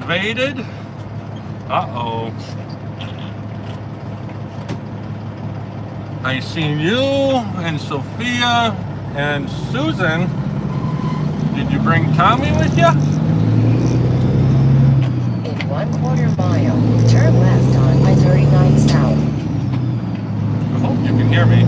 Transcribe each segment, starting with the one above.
invaded. Uh-oh. I seen you and Sophia and Susan. Did you bring Tommy with you? In 1/4 mile, turn left on I-39 South. I hope you can hear me.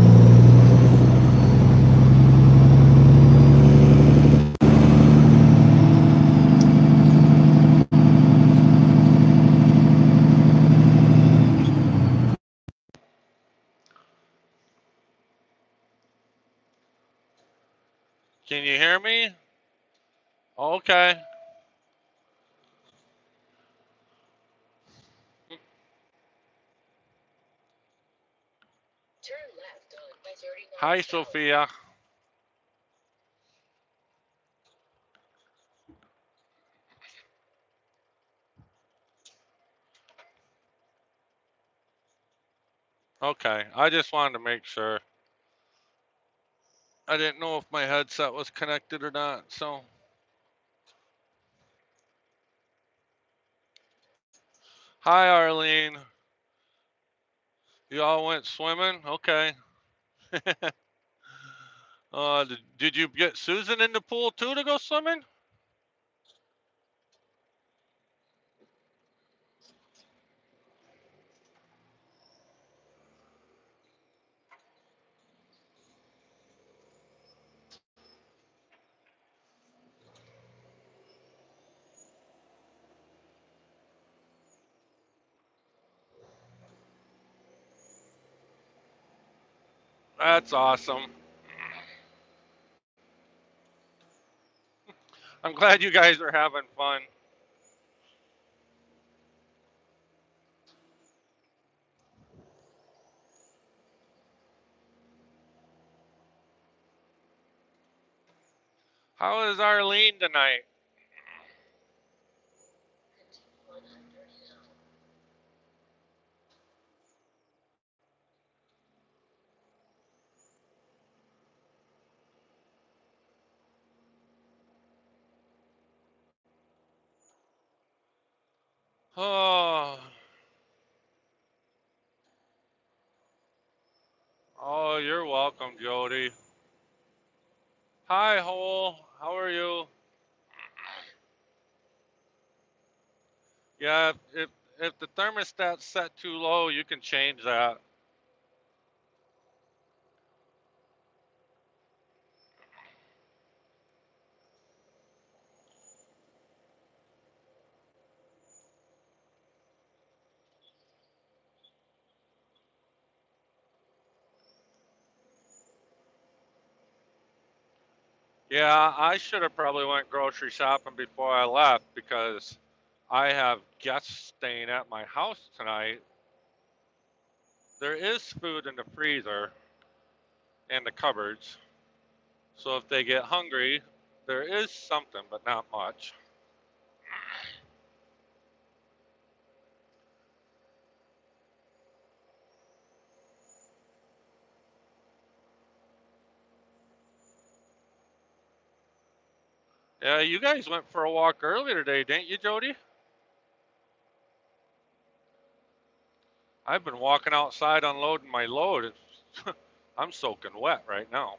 Can you hear me? Okay. Turn left on I-39 Hi, South. Sophia. Okay, I just wanted to make sure. I didn't know if my headset was connected or not, so. Hi, Arlene. You all went swimming? Okay. Did you get Susan in the pool too to go swimming? That's awesome. I'm glad you guys are having fun. How is Arlene tonight? Oh, oh, you're welcome, Jody. Hi, Hole. How are you? Yeah, if the thermostat's set too low, you can change that. Yeah, I should have probably went grocery shopping before I left because I have guests staying at my house tonight. There is food in the freezer and the cupboards. So if they get hungry, there is something, but not much. Yeah, you guys went for a walk earlier today, didn't you, Jody? I've been walking outside unloading my load. I'm soaking wet right now.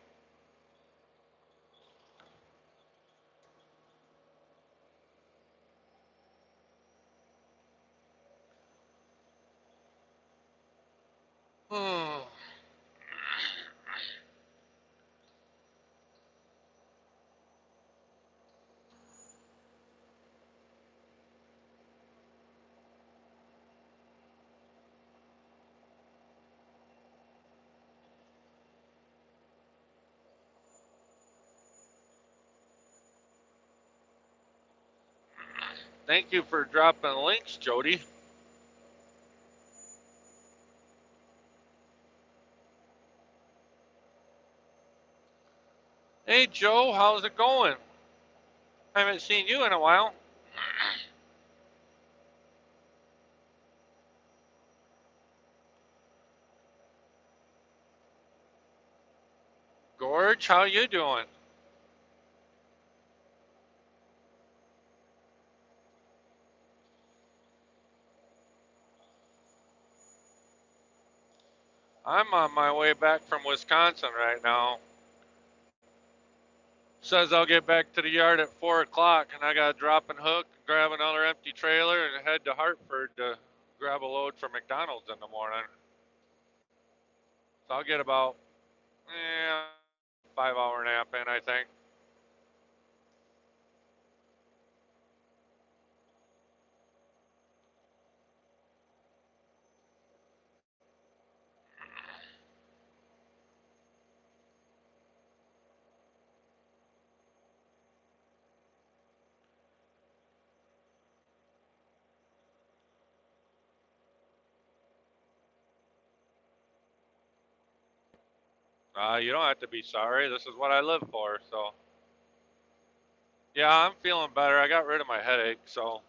Thank you for dropping links, Jody. Hey, Joe, how's it going? I haven't seen you in a while. Gorge, how you doing? I'm on my way back from Wisconsin right now. Says I'll get back to the yard at 4 o'clock, and I got to drop and hook, grab another empty trailer, and head to Hartford to grab a load for McDonald's in the morning. So I'll get about 5 hour nap in, I think. You don't have to be sorry. This is what I live for. So yeah, I'm feeling better. I got rid of my headache, so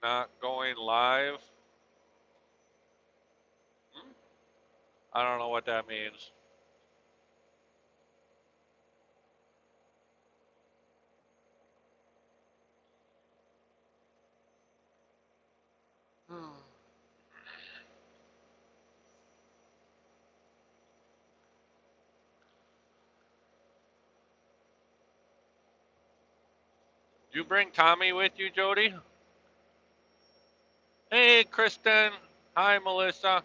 not going live. I don't know what that means. You bring Tommy with you, Jody? Hey, Kristen. Hi, Melissa.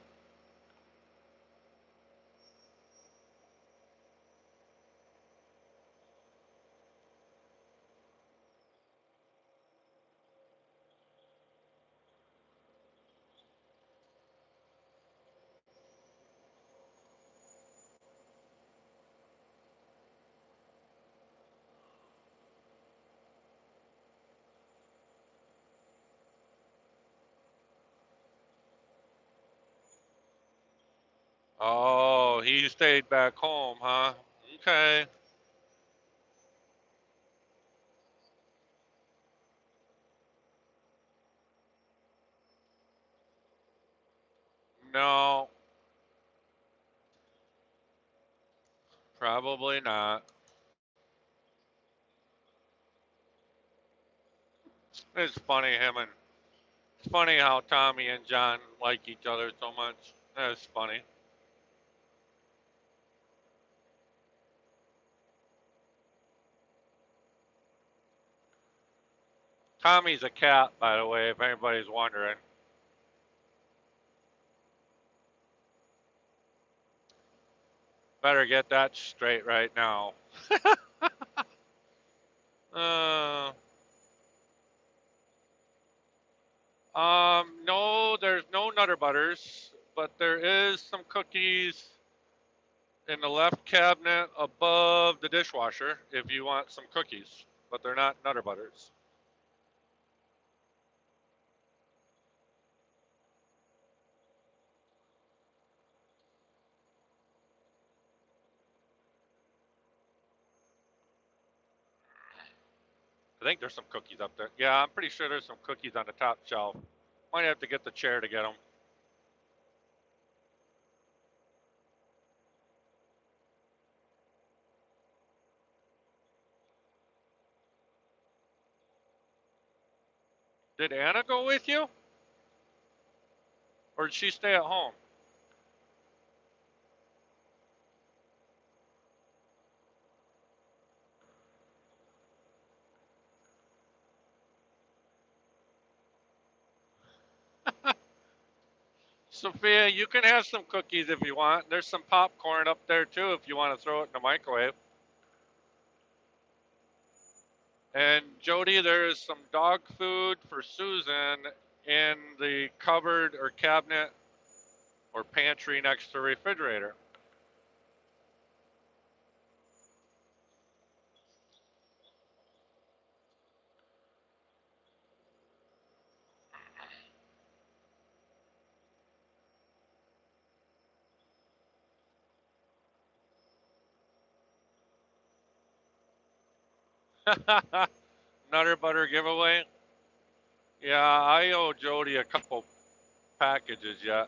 Oh, he stayed back home, huh? Okay. No, probably not. It's funny how Tommy and John like each other so much. That's funny. Tommy's a cat, by the way, if anybody's wondering. Better get that straight right now. Uh, no, there's no Nutter Butters, but there is some cookies in the left cabinet above the dishwasher if you want some cookies, but they're not Nutter Butters. I think there's some cookies up there. Yeah, I'm pretty sure there's some cookies on the top shelf. Might have to get the chair to get them. Did Anna go with you? Or did she stay at home? Sophia, you can have some cookies if you want. There's some popcorn up there too if you want to throw it in the microwave. And Jody, there is some dog food for Susan in the cupboard or cabinet or pantry next to the refrigerator. Nutter butter giveaway. Yeah, I owe Jody a couple. packages yet.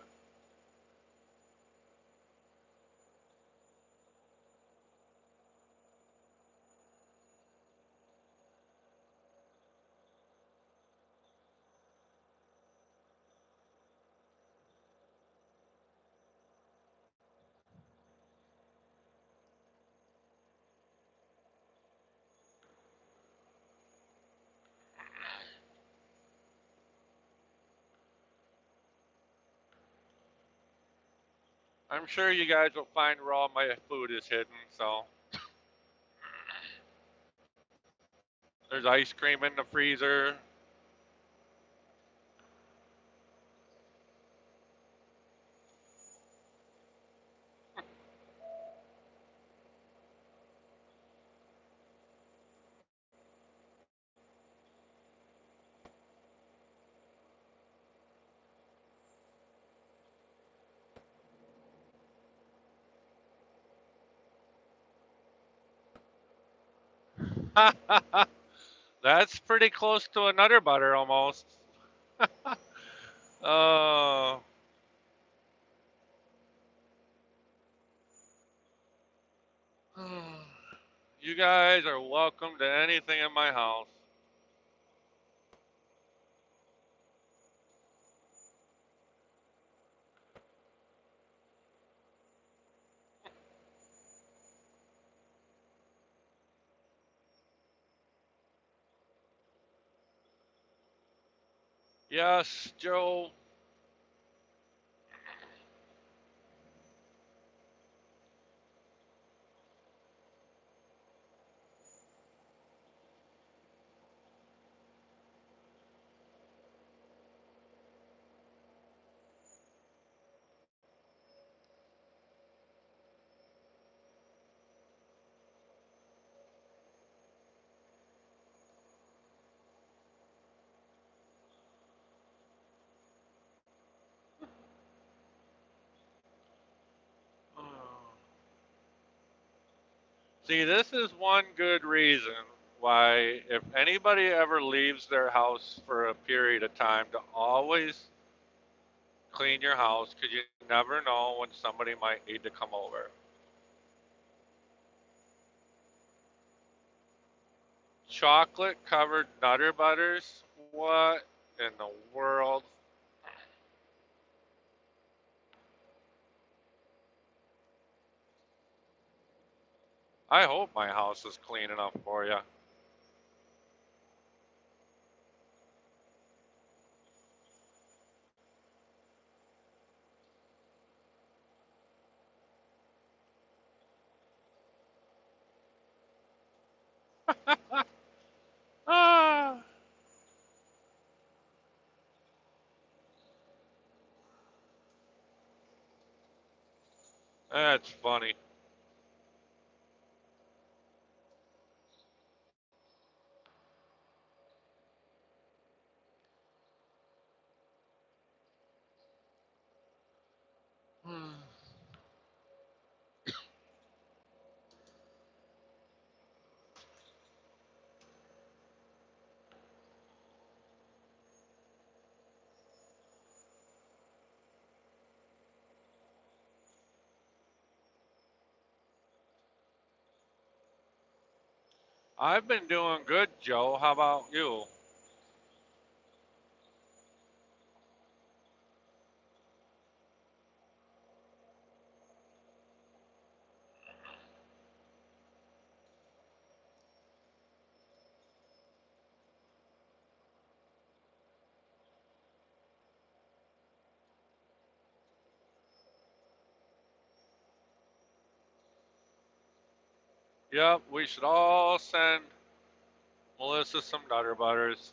I'm sure you guys will find where all my food is hidden. So there's ice cream in the freezer. That's pretty close to a Nutter Butter almost. Oh, you guys are welcome to anything in my house. Yes, Joe. See, this is one good reason why, if anybody ever leaves their house for a period of time, to always clean your house because you never know when somebody might need to come over. Chocolate covered Nutter Butters? What in the world? I hope my house is clean enough for you. Ah, that's funny. I've been doing good, Joe. How about you? Yep, we should all send Melissa some Nutter Butters.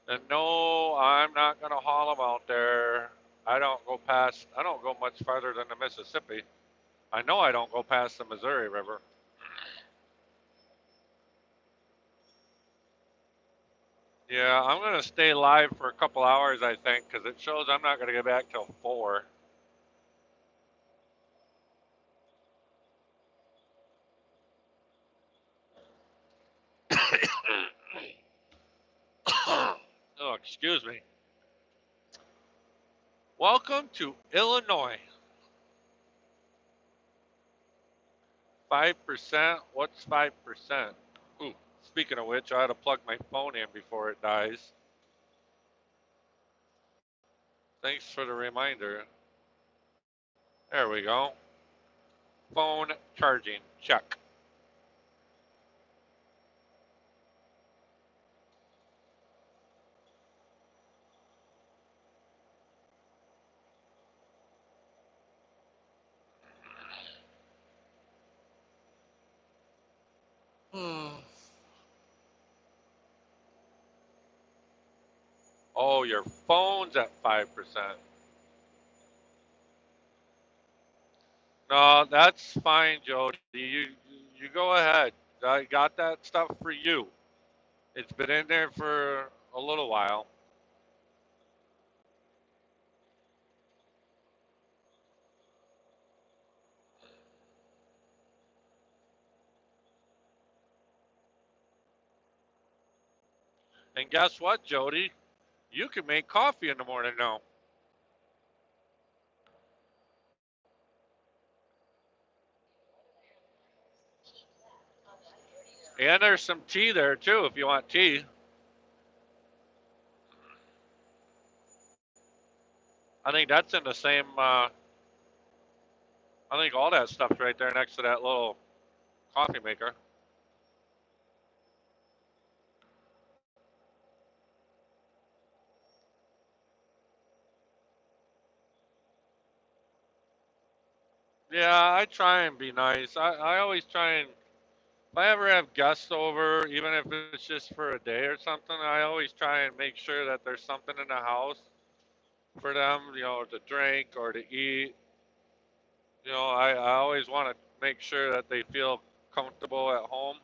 And no, I'm not gonna haul them out there. I don't go much farther than the Mississippi. I know I don't go past the Missouri River. Yeah, I'm gonna stay live for a couple hours, I think, because it shows I'm not gonna get back till 4. Oh, excuse me. Welcome to Illinois. 5%? What's 5%? Ooh, speaking of which, I had to plug my phone in before it dies. Thanks for the reminder. There we go. Phone charging. Check. Oh, your phone's at 5%. No, that's fine, Jody. You go ahead. I got that stuff for you. It's been in there for a little while. And guess what, Jody? You can make coffee in the morning now. And there's some tea there too if you want tea. I think that's in the same. I think all that stuff's right there next to that little coffee maker. Yeah, I try and be nice. I always try and if I ever have guests over, even if it's just for a day or something, I always try and make sure that there's something in the house for them, to drink or to eat. I always want to make sure that they feel comfortable at home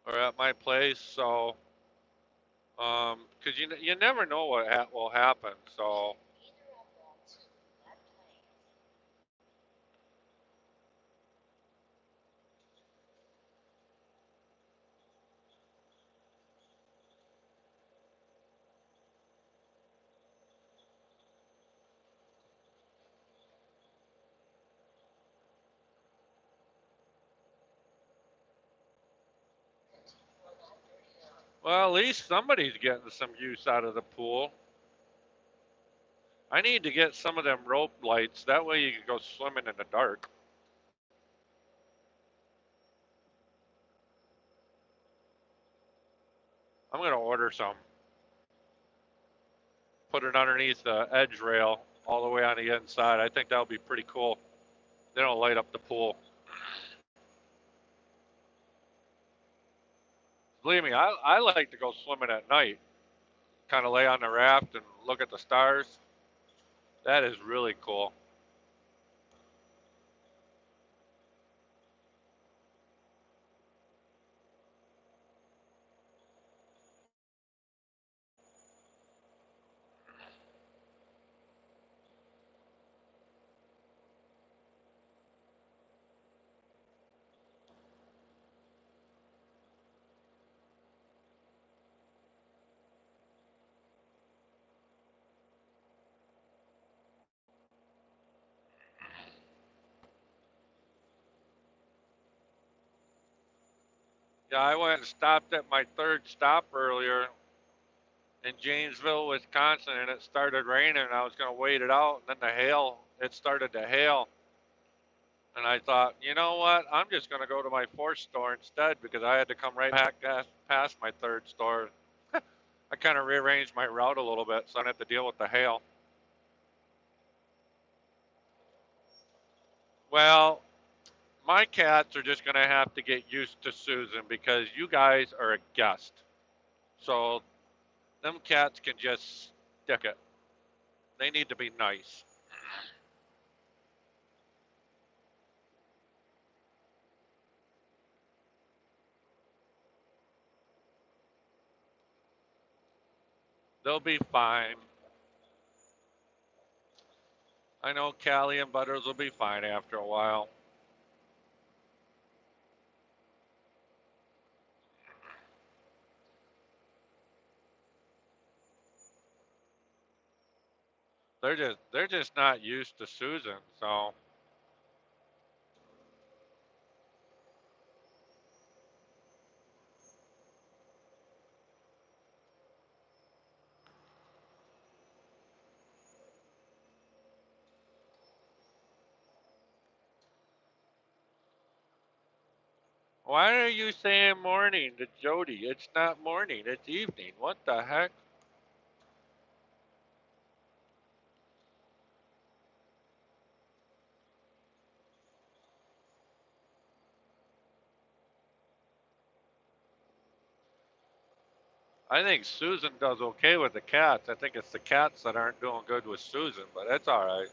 or at my place. So, 'cause you never know what will happen. So, well, at least somebody's getting some use out of the pool. I need to get some of them rope lights. That way you can go swimming in the dark. I'm gonna order some. Put it underneath the edge rail all the way on the inside. I think that would be pretty cool. They don't light up the pool. Believe me, I like to go swimming at night. Kind of lay on the raft and look at the stars. That is really cool. Yeah, I went and stopped at my third stop earlier in Janesville, Wisconsin, and it started raining. And I was going to wait it out, and then it started to hail. And I thought, you know what? I'm just going to go to my fourth store instead because I had to come right back past my third store. I kind of rearranged my route a little bit so I didn't have to deal with the hail. Well, my cats are just going to have to get used to Susan because you guys are a guest. So them cats can just stick it. They need to be nice. They'll be fine. I know Callie and Butters will be fine after a while. They're just not used to Susan, so why are you saying morning to Jody? It's not morning, it's evening. What the heck? I think Susan does okay with the cats. I think it's the cats that aren't doing good with Susan, but that's all right.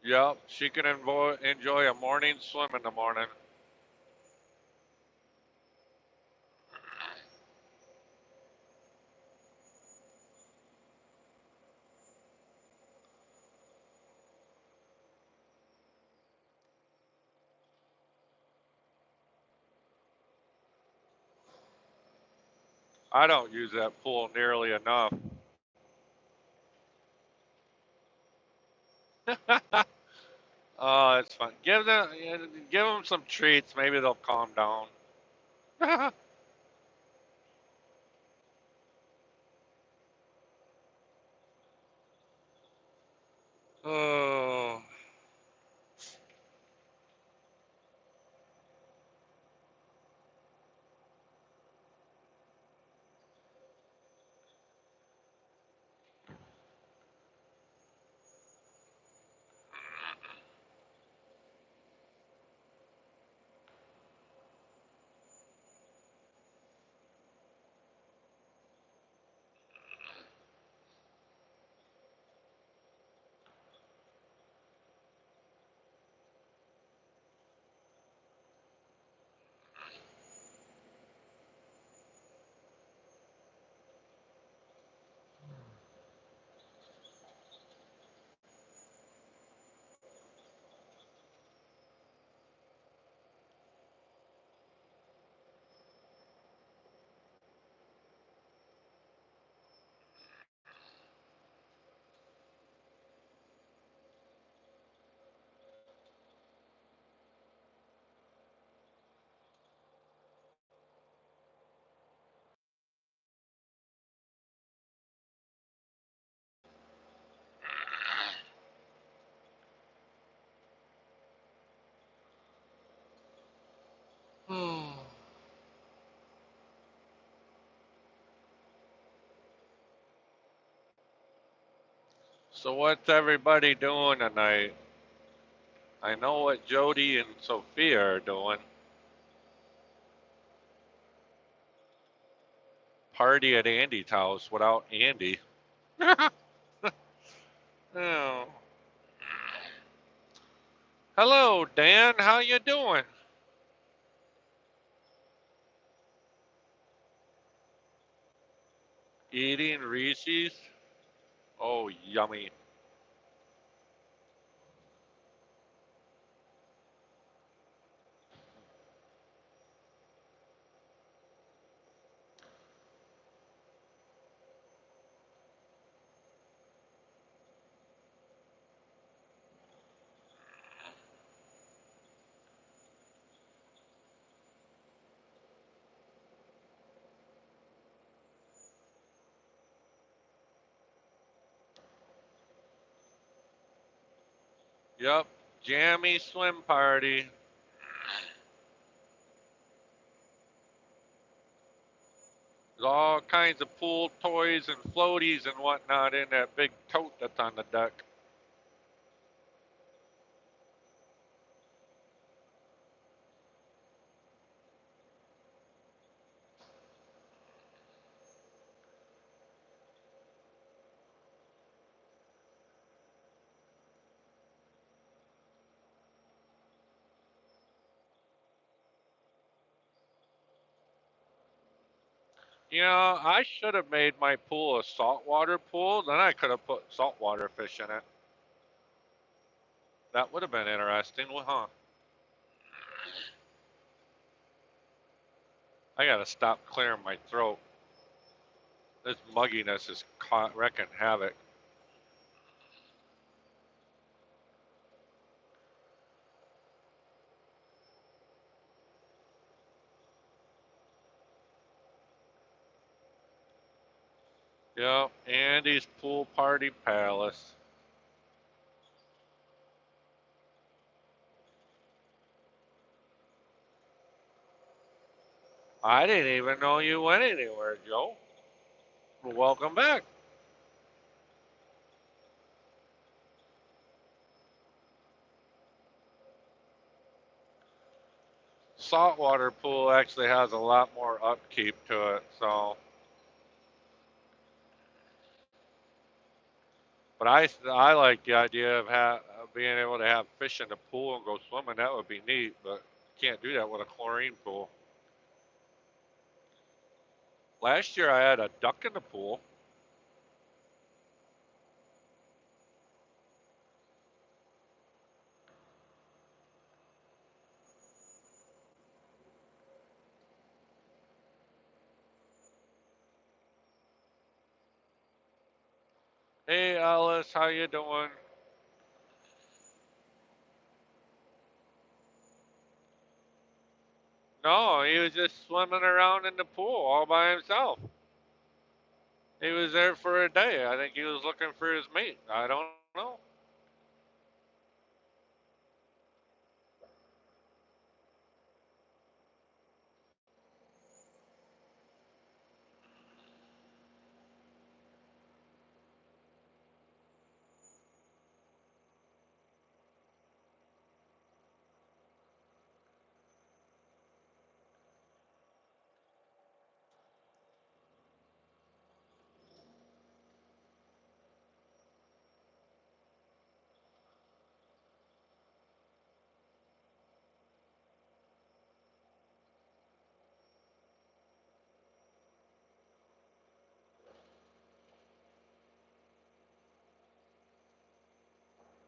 Yep, she can enjoy a morning swim in the morning. I don't use that pool nearly enough. Oh, it's fun. Give them some treats. Maybe they'll calm down. Oh, so what's everybody doing tonight? I know what Jody and Sophia are doing. Party at Andy's house without Andy. Oh. Hello, Dan. How you doing? Eating Reese's? Oh, yummy. Yep. Jammy swim party. There's all kinds of pool toys and floaties and whatnot in that big tote that's on the deck. You know, I should have made my pool a saltwater pool. Then I could have put saltwater fish in it. That would have been interesting, huh? I gotta stop clearing my throat. This mugginess is wrecking havoc. Yep, Andy's Pool Party Palace. I didn't even know you went anywhere, Joe. Well, welcome back. Saltwater pool actually has a lot more upkeep to it, so. But I like the idea of being able to have fish in the pool and go swimming. That would be neat, but can't do that with a chlorine pool. Last year I had a duck in the pool. Hey Alice, how you doing? No, he was just swimming around in the pool all by himself. He was there for a day. I think he was looking for his mate. I don't know.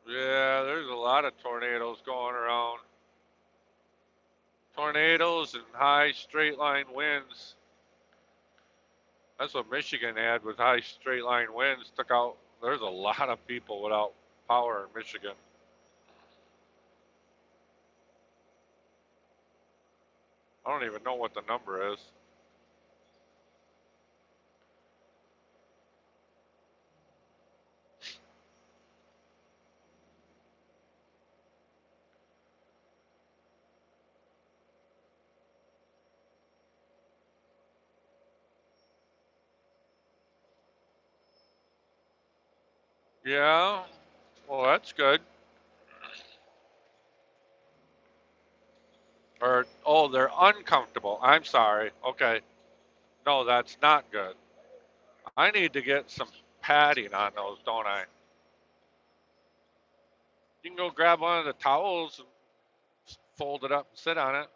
Yeah, there's a lot of tornadoes going around. Tornadoes and high straight line winds. That's what Michigan had with high straight line winds. Took out, there's a lot of people without power in Michigan. I don't even know what the number is. Yeah, well, that's good. Or, oh, they're uncomfortable. I'm sorry. Okay. No, that's not good. I need to get some padding on those, don't I? You can go grab one of the towels and fold it up and sit on it.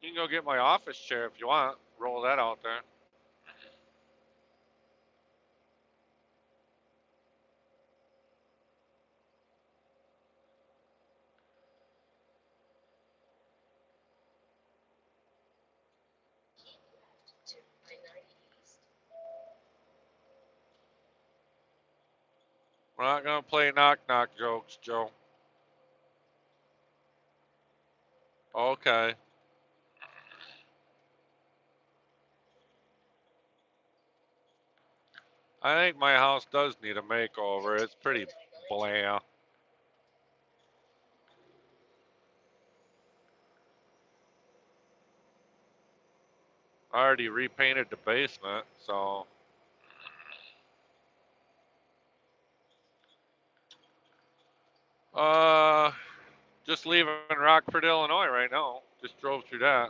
You can go get my office chair if you want. Roll that out there. We're not going to play knock knock jokes, Joe. Okay. I think my house does need a makeover. It's pretty bland. I already repainted the basement, so. Uh, just leaving Rockford, Illinois right now. Just drove through that.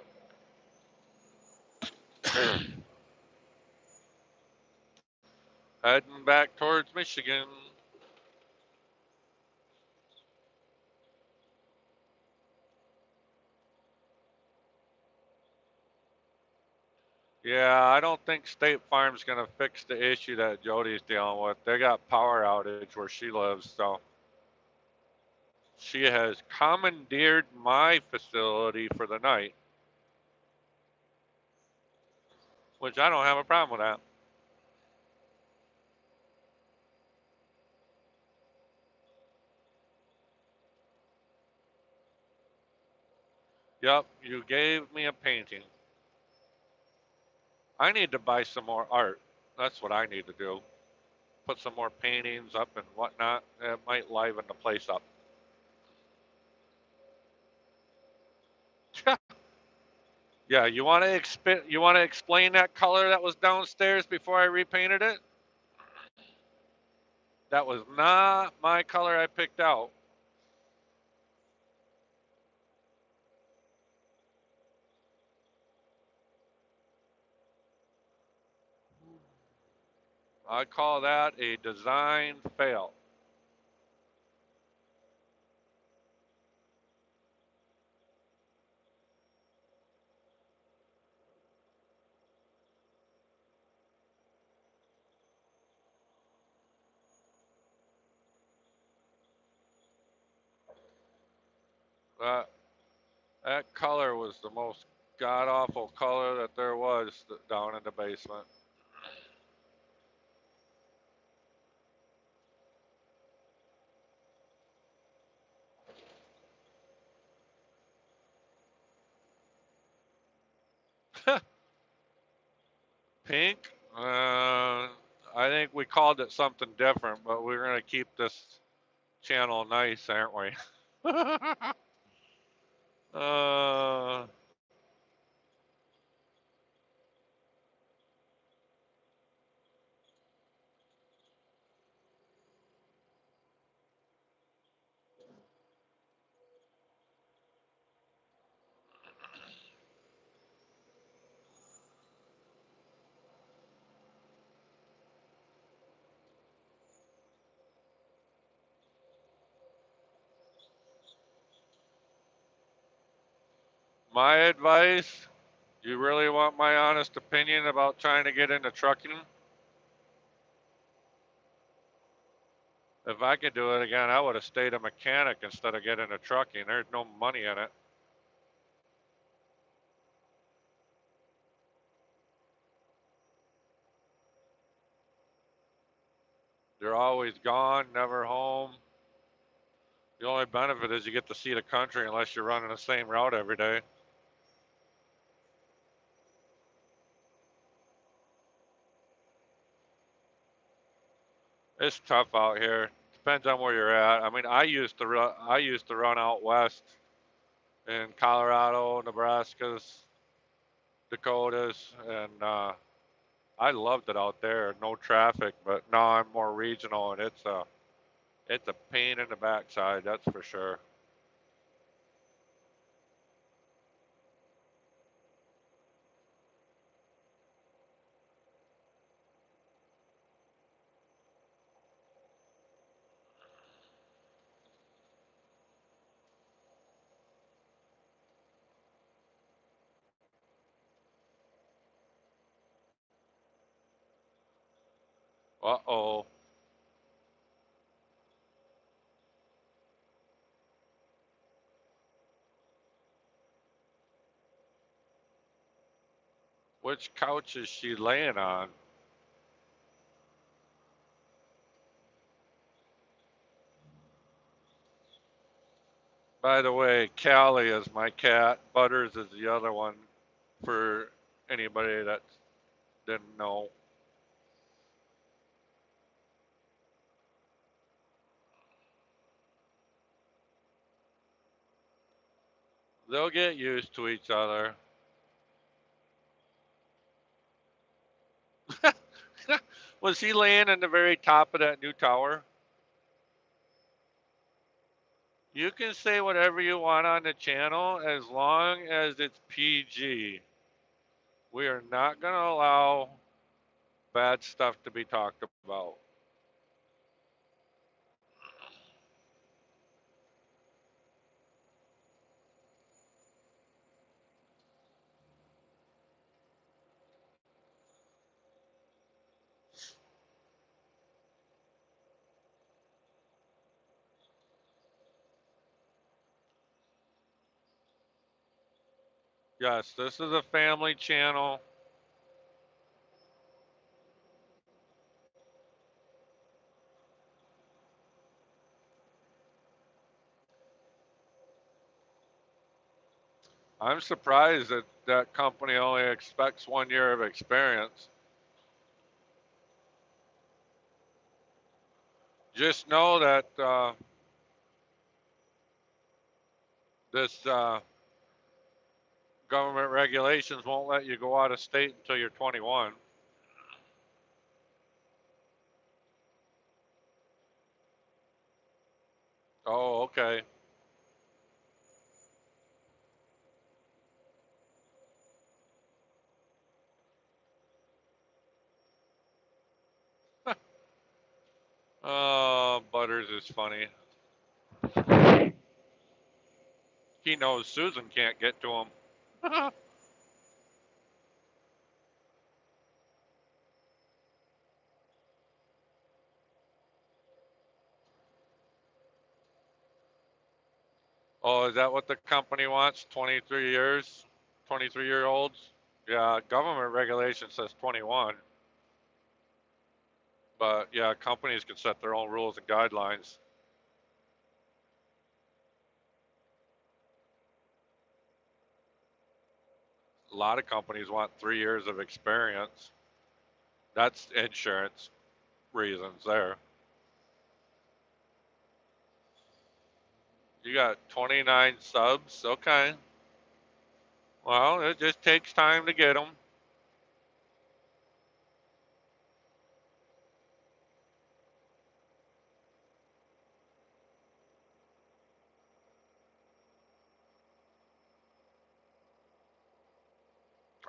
Heading back towards Michigan. Yeah, I don't think State Farm's gonna fix the issue that Jody's dealing with. They got power outage where she lives, so she has commandeered my facility for the night, which I don't have a problem with that. Yep, you gave me a painting. I need to buy some more art. That's what I need to do. Put some more paintings up and whatnot. It might liven the place up. Yeah, you want to explain that color that was downstairs before I repainted it? That was not my color I picked out. I call that a design fail. That that color was the most god awful color that there was down in the basement. Pink. I think we called it something different, but we're gonna keep this channel nice, aren't we? uh, my advice. You really want my honest opinion about trying to get into trucking? If I could do it again, I would have stayed a mechanic instead of getting into trucking. There's no money in it. They're always gone, never home. The only benefit is you get to see the country unless you're running the same route every day. It's tough out here. Depends on where you're at. I mean, I used to run out west in Colorado, Nebraska's, Dakotas, and I loved it out there. No traffic, but now I'm more regional, and it's a pain in the backside. That's for sure. Uh oh. Which couch is she laying on? By the way, Callie is my cat. Butters is the other one. For anybody that didn't know, they'll get used to each other. Was he laying in the very top of that new tower? You can say whatever you want on the channel as long as it's PG. We are not going to allow bad stuff to be talked about. Yes, this is a family channel. I'm surprised that that company only expects 1 year of experience. Just know that this government regulations won't let you go out of state until you're 21. Oh, okay. Oh, Butters is funny. He knows Susan can't get to him. Oh, is that what the company wants? 23 years? 23-year-olds? Yeah, government regulation says 21. But yeah, companies can set their own rules and guidelines. A lot of companies want 3 years of experience. That's insurance reasons there. You got 29 subs? Okay. Well, it just takes time to get them.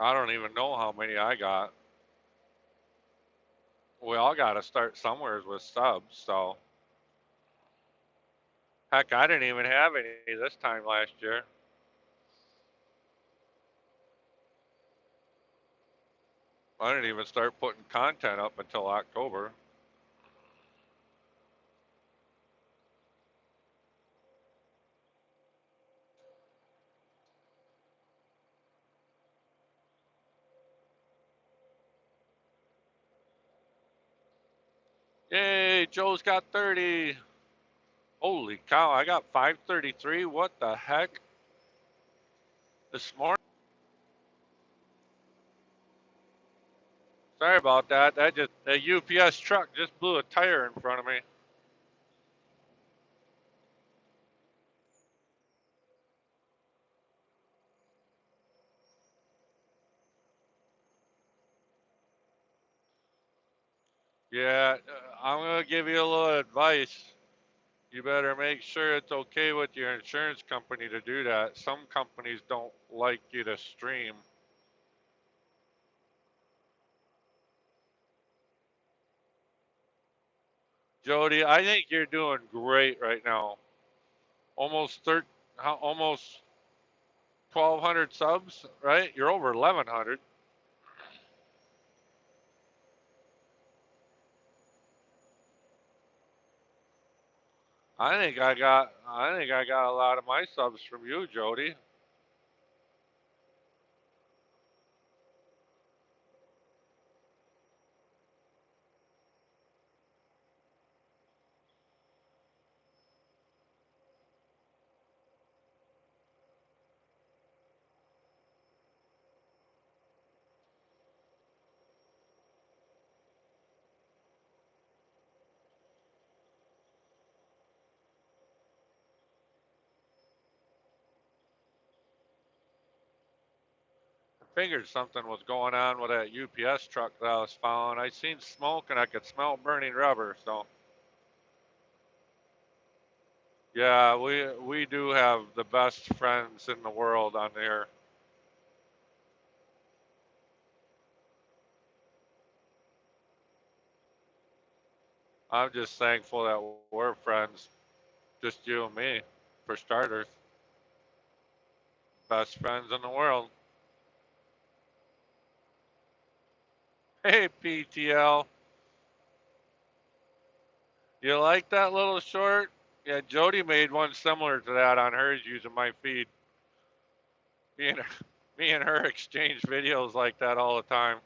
I don't even know how many I got. We all got to start somewhere with subs, so. Heck, I didn't even have any this time last year. I didn't even start putting content up until October. Yay, Joe's got 30. Holy cow, I got 533. What the heck? This morning? Sorry about that. That UPS truck just blew a tire in front of me. Yeah, I'm going to give you a little advice. You better make sure it's okay with your insurance company to do that. Some companies don't like you to stream. Jody, I think you're doing great right now. Almost almost 1,200 subs, right? You're over 1,100. I think I got a lot of my subs from you, Jody. I figured something was going on with that UPS truck that I was following. I seen smoke and I could smell burning rubber. So yeah, we do have the best friends in the world on there. I'm just thankful that we're friends, just you and me, for starters. Best friends in the world. Hey, PTL, you like that little short? Yeah, Jody made one similar to that on hers using my feed. Me and her, Me and her exchange videos like that all the time.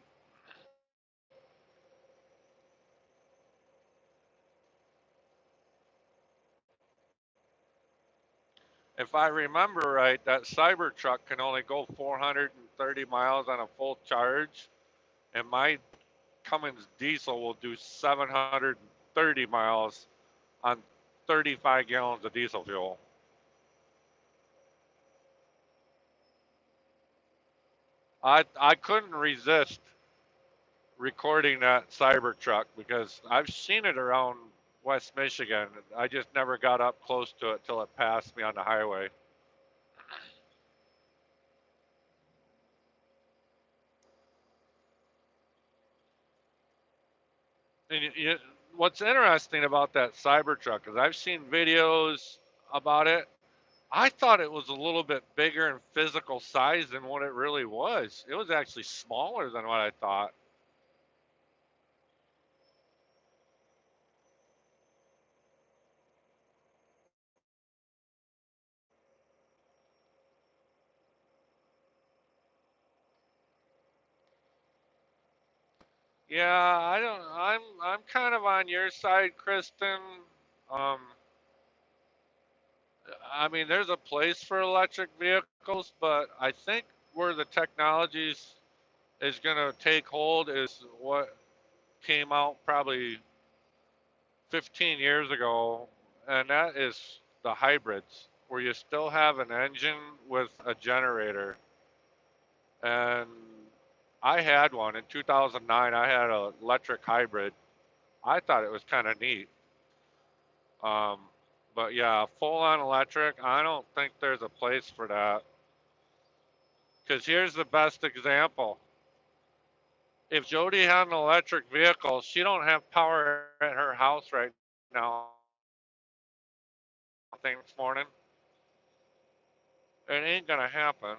If I remember right, that Cybertruck can only go 430 miles on a full charge, and my Cummins diesel will do 730 miles on 35 gallons of diesel fuel. I couldn't resist recording that Cybertruck because I've seen it around West Michigan. I just never got up close to it till it passed me on the highway. And what's interesting about that Cybertruck is I've seen videos about it. I thought it was a little bit bigger in physical size than what it really was. It was actually smaller than what I thought. Yeah, I don't. I'm kind of on your side, Kristen. Um, I mean, there's a place for electric vehicles, but I think where the technologies is going to take hold is what came out probably 15 years ago, and that is the hybrids, where you still have an engine with a generator. And I had one in 2009. I had an electric hybrid. I thought it was kind of neat. Um, but yeah, full on electric, I don't think there's a place for that. Because here's the best example. If Jody had an electric vehicle, she don't have power at her house right now. This morning, it ain't gonna happen.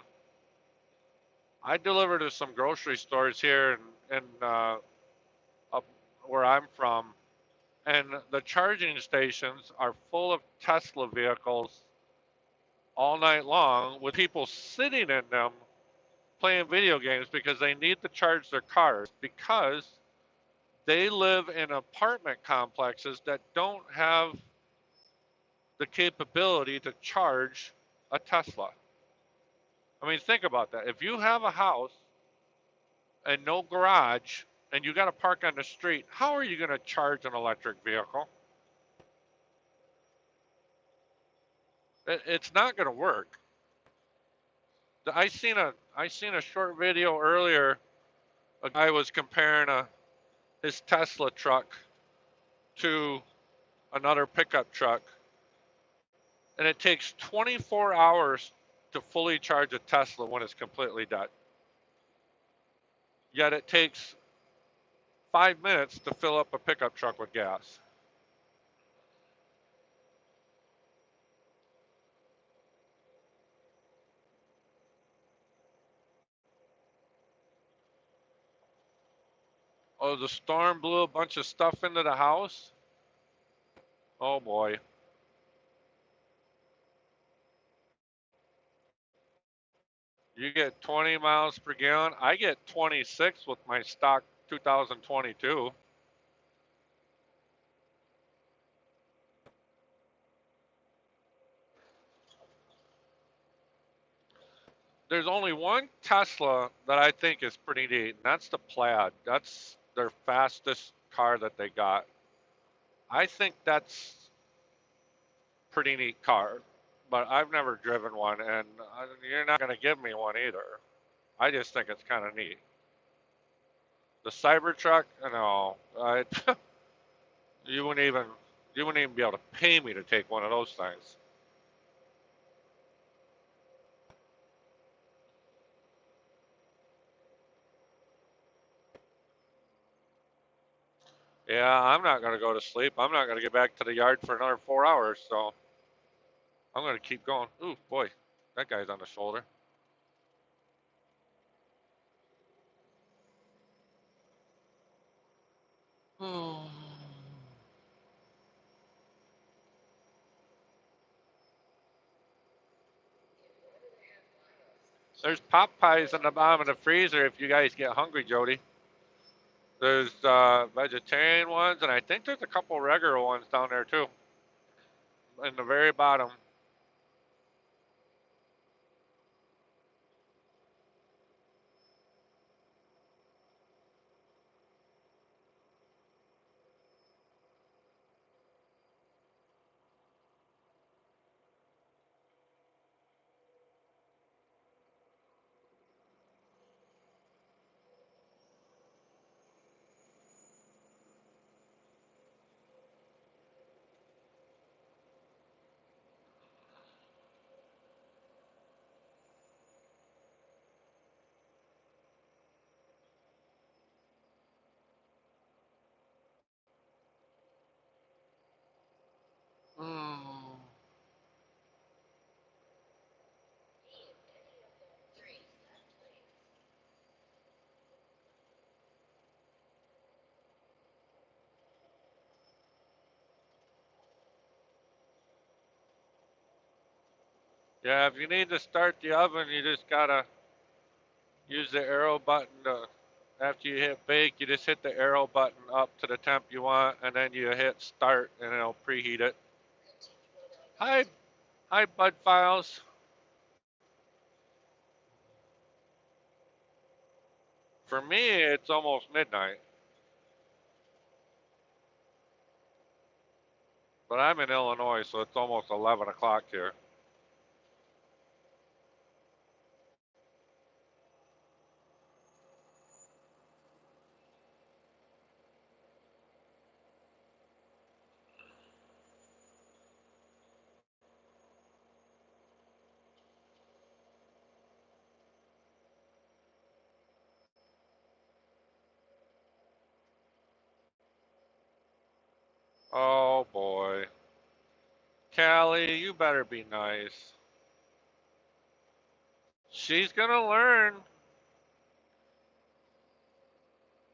I deliver to some grocery stores here in up where I'm from, and the charging stations are full of Tesla vehicles all night long with people sitting in them playing video games because they need to charge their cars because they live in apartment complexes that don't have the capability to charge a Tesla. I mean, think about that. If you have a house and no garage and you got to park on the street, how are you going to charge an electric vehicle? It's not going to work. I seen a short video earlier. A guy was comparing his Tesla truck to another pickup truck, and it takes 24 hours to fully charge a Tesla when it's completely dead. Yet it takes 5 minutes to fill up a pickup truck with gas. Oh, the storm blew a bunch of stuff into the house. Oh boy. You get 20 miles per gallon. I get 26 with my stock 2022. There's only one Tesla that I think is pretty neat, and that's the Plaid. That's their fastest car that they got. I think that's pretty neat car, but I've never driven one, and you're not going to give me one either. I just think it's kind of neat. The Cybertruck, no, you wouldn't even you wouldn't even be able to pay me to take one of those things. Yeah, I'm not going to go to sleep. I'm not going to get back to the yard for another 4 hours, so I'm going to keep going. Ooh, boy, that guy's on the shoulder. There's pop pies in the bottom of the freezer if you guys get hungry, Jody. There's vegetarian ones, and I think there's a couple regular ones down there too, in the very bottom. Mm. Yeah, if you need to start the oven, you just gotta use the arrow button to, after you hit bake, you just hit the arrow button up to the temp you want, and then you hit start, and it'll preheat it. Hi, hi, Bud Files. For me, it's almost midnight, but I'm in Illinois, so it's almost 11 o'clock here. Oh boy. Callie, you better be nice. She's gonna learn.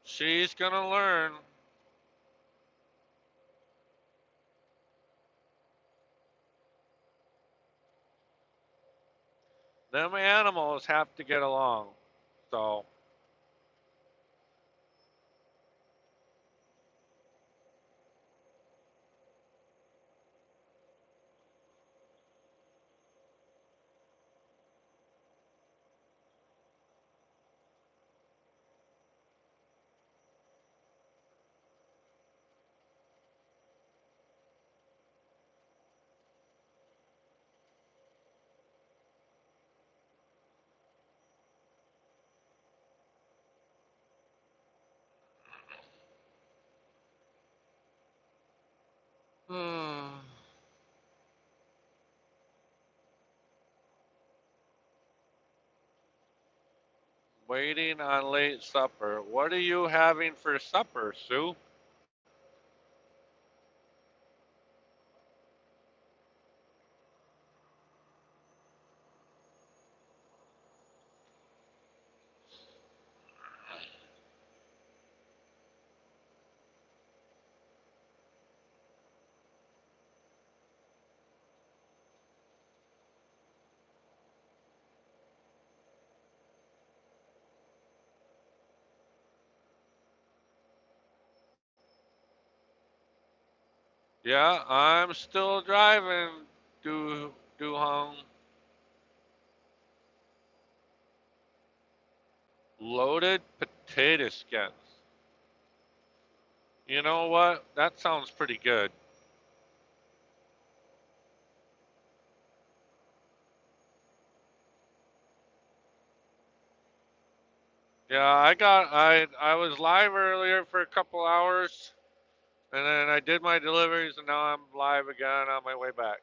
She's gonna learn. Them animals have to get along. So, waiting on late supper. What are you having for supper, Sue? Yeah, I'm still driving, Du Hong. Loaded potato skins. You know what? That sounds pretty good. Yeah, I was live earlier for a couple hours, and then I did my deliveries, and now I'm live again on my way back.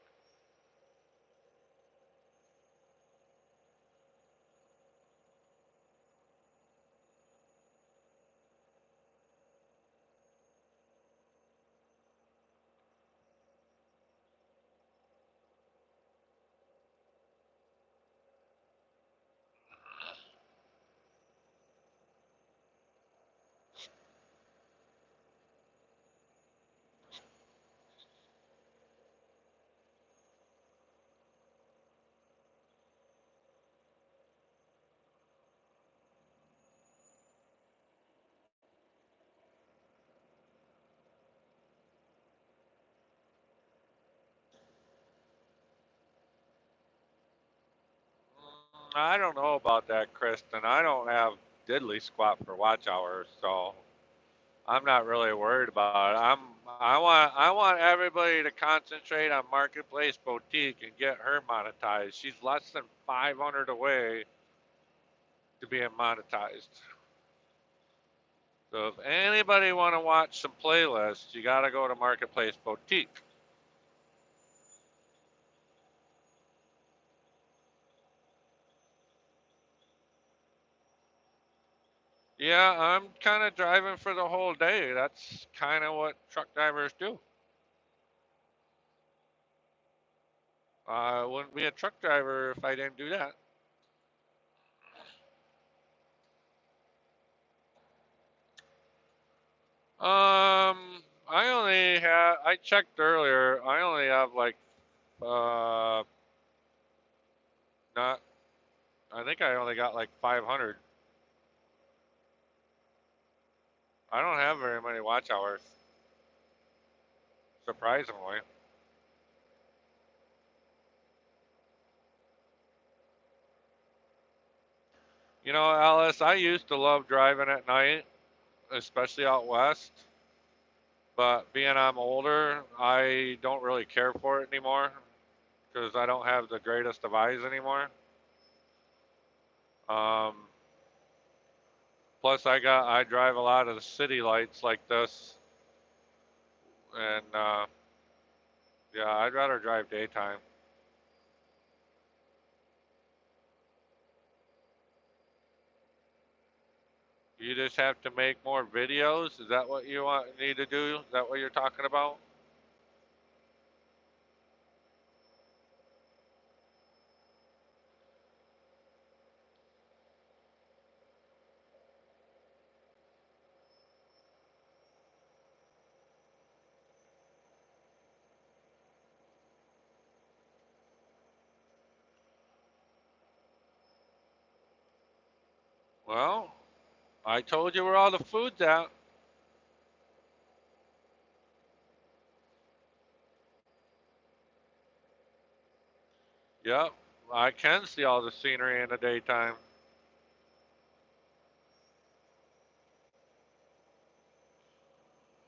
I don't know about that, Kristen. I don't have diddly squat for watch hours, so I'm not really worried about it. I want everybody to concentrate on Marketplace Boutique and get her monetized. She's less than 500 away to being monetized. So if anybody want to watch some playlists, you got to go to Marketplace Boutique. Yeah, I'm kind of driving for the whole day. That's kind of what truck drivers do. I wouldn't be a truck driver if I didn't do that. I checked earlier. I only have like, uh, not, I think I only got like 500. I don't have very many watch hours, surprisingly. You know, Alice, I used to love driving at night, especially out west. But being I'm older, I don't really care for it anymore because I don't have the greatest of eyes anymore. Um, Plus, I drive a lot of the city lights like this, and yeah, I'd rather drive daytime. You just have to make more videos. Is that what you need to do? Is that what you're talking about? Well, I told you where all the food's at. Yep, I can see all the scenery in the daytime.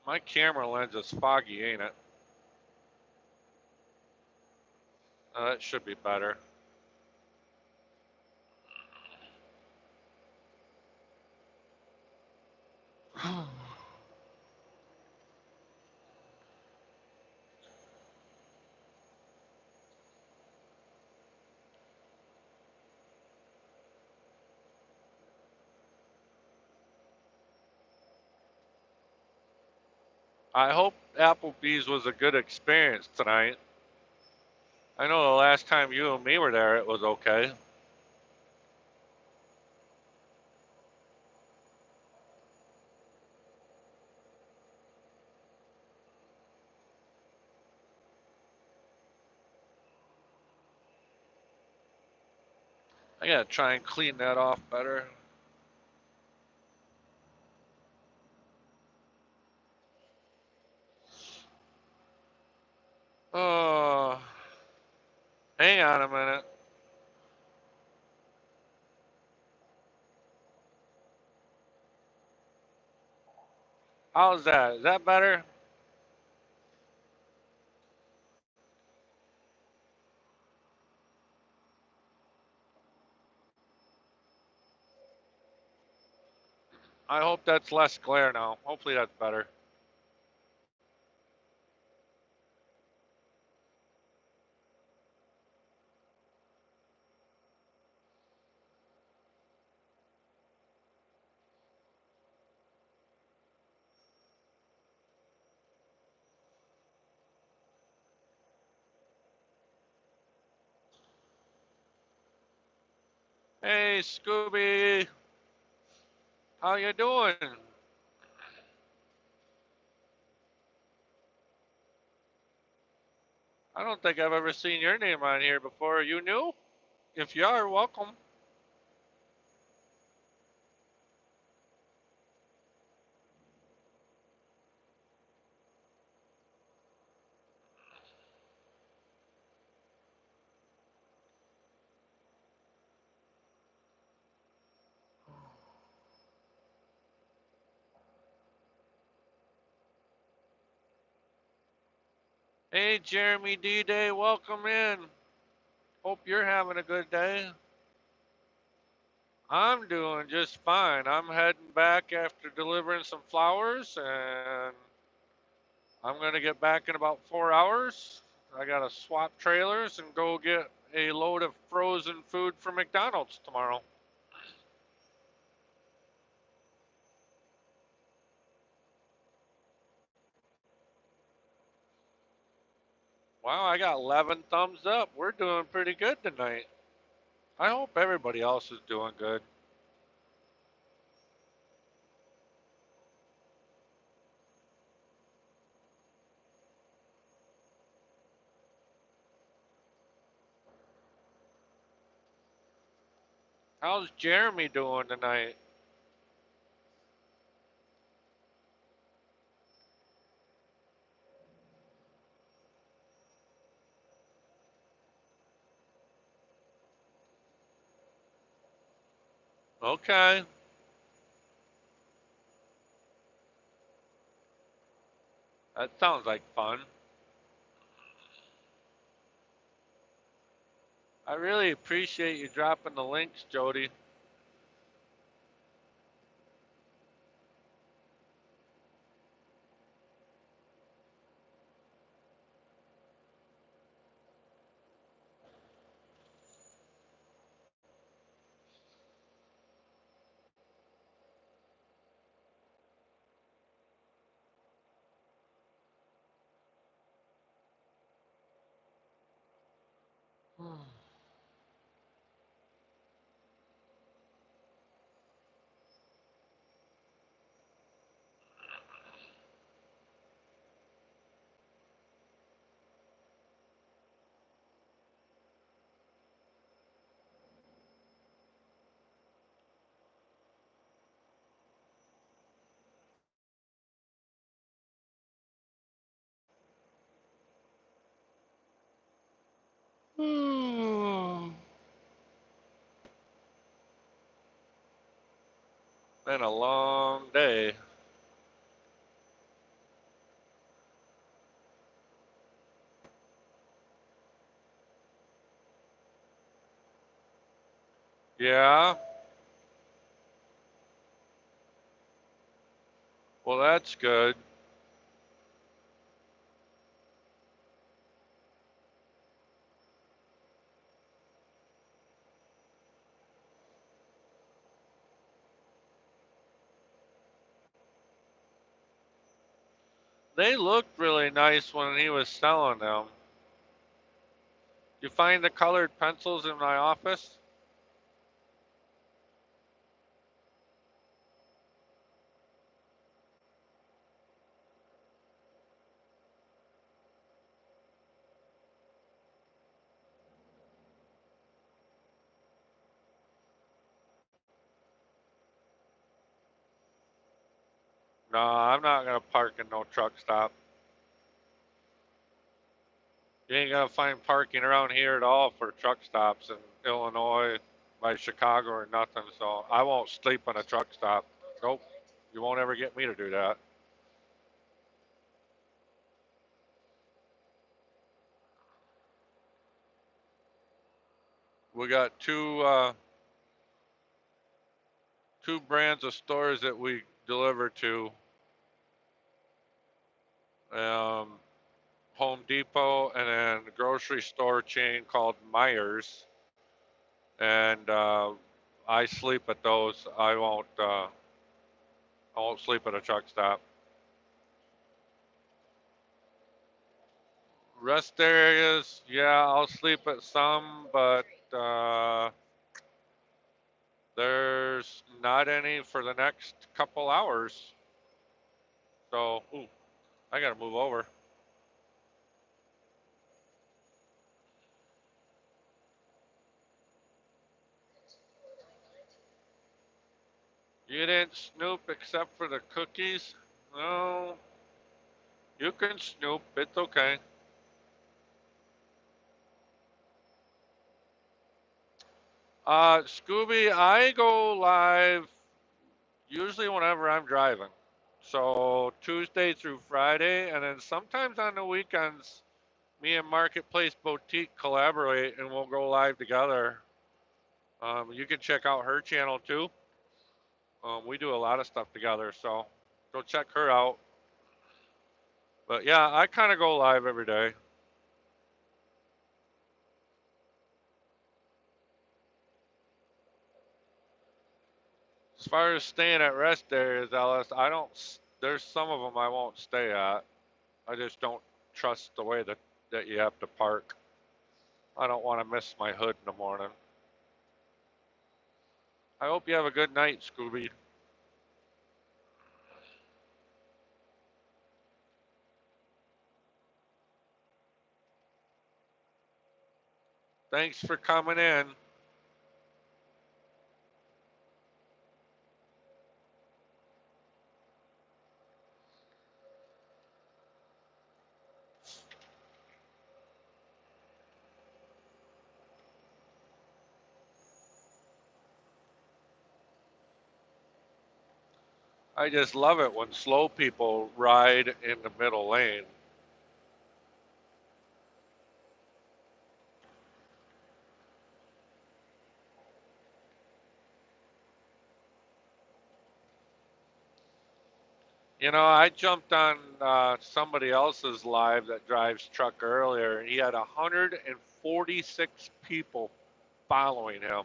My camera lens is foggy, ain't it? That should be better. I hope Applebee's was a good experience tonight. I know the last time you and me were there, it was okay. I gotta try and clean that off better. Oh, hang on a minute. How's that? Is that better? I hope that's less glare now. Hopefully that's better. Hey, Scooby, how you doing? I don't think I've ever seen your name on here before. You new? If you are, welcome. Hey, Jeremy D-Day, welcome in. Hope you're having a good day. I'm doing just fine. I'm heading back after delivering some flowers, and I'm going to get back in about 4 hours. I got to swap trailers and go get a load of frozen food from McDonald's tomorrow. Wow, I got 11 thumbs up. We're doing pretty good tonight. I hope everybody else is doing good. How's Jeremy doing tonight? Okay. That sounds like fun. I really appreciate you dropping the links, Jody. Been a long day. Yeah, well, that's good. They looked really nice when he was selling them. You find the colored pencils in my office? No, I'm not gonna park in no truck stop. You ain't gonna find parking around here at all for truck stops in Illinois, by Chicago or nothing. So I won't sleep on a truck stop. Nope. You won't ever get me to do that. We got two brands of stores that we deliver to. Um, Home Depot and then a grocery store chain called Myers. And I sleep at those. I won't sleep at a truck stop. Rest areas, yeah, I'll sleep at some, but there's not any for the next couple hours. So, ooh, I gotta move over. You didn't snoop except for the cookies? No, you can snoop. It's okay. Scooby, I go live usually whenever I'm driving. So Tuesday through Friday, and then sometimes on the weekends Me and Marketplace Boutique collaborate, and we'll go live together. You can check out her channel too. We do a lot of stuff together, so go check her out. But yeah, I kind of go live every day. As far as staying at rest areas, Ellis, I don't. There's some of them I won't stay at. I just don't trust the way that you have to park. I don't want to miss my hood in the morning. I hope you have a good night, Scooby. Thanks for coming in. I just love it when slow people ride in the middle lane. You know, I jumped on somebody else's live that drives truck earlier, and he had 146 people following him,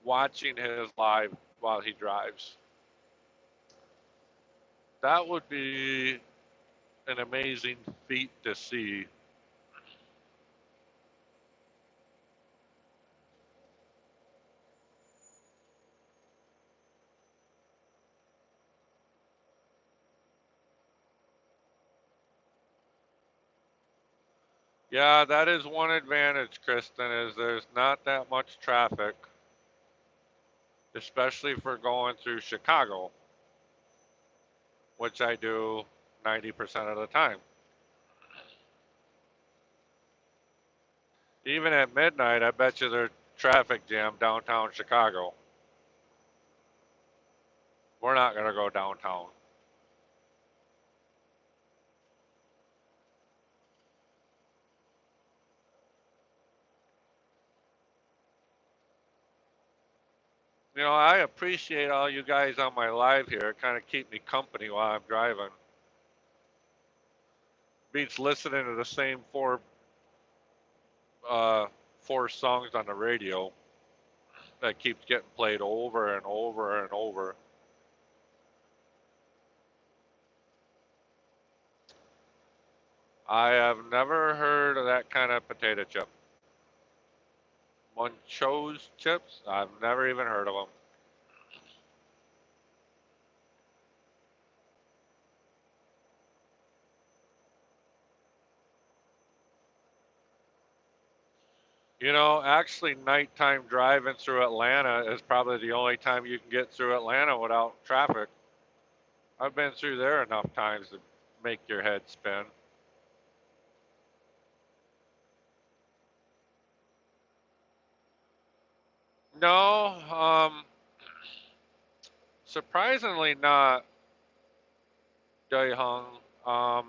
watching his live while he drives. That would be an amazing feat to see. Yeah, that is one advantage, Kristen, is there's not that much traffic, especially for going through Chicago, which I do 90% of the time. Even at midnight, I bet you there's traffic jam downtown Chicago. We're not going to go downtown. You know, I appreciate all you guys on my live here. Kind of keep me company while I'm driving. Beats listening to the same uh, four songs on the radio that keeps getting played over and over and over. I have never heard of that kind of potato chip. Munchos chips? I've never even heard of them. You know, actually, nighttime driving through Atlanta is probably the only time you can get through Atlanta without traffic. I've been through there enough times to make your head spin. No, surprisingly not, Daehung. Um,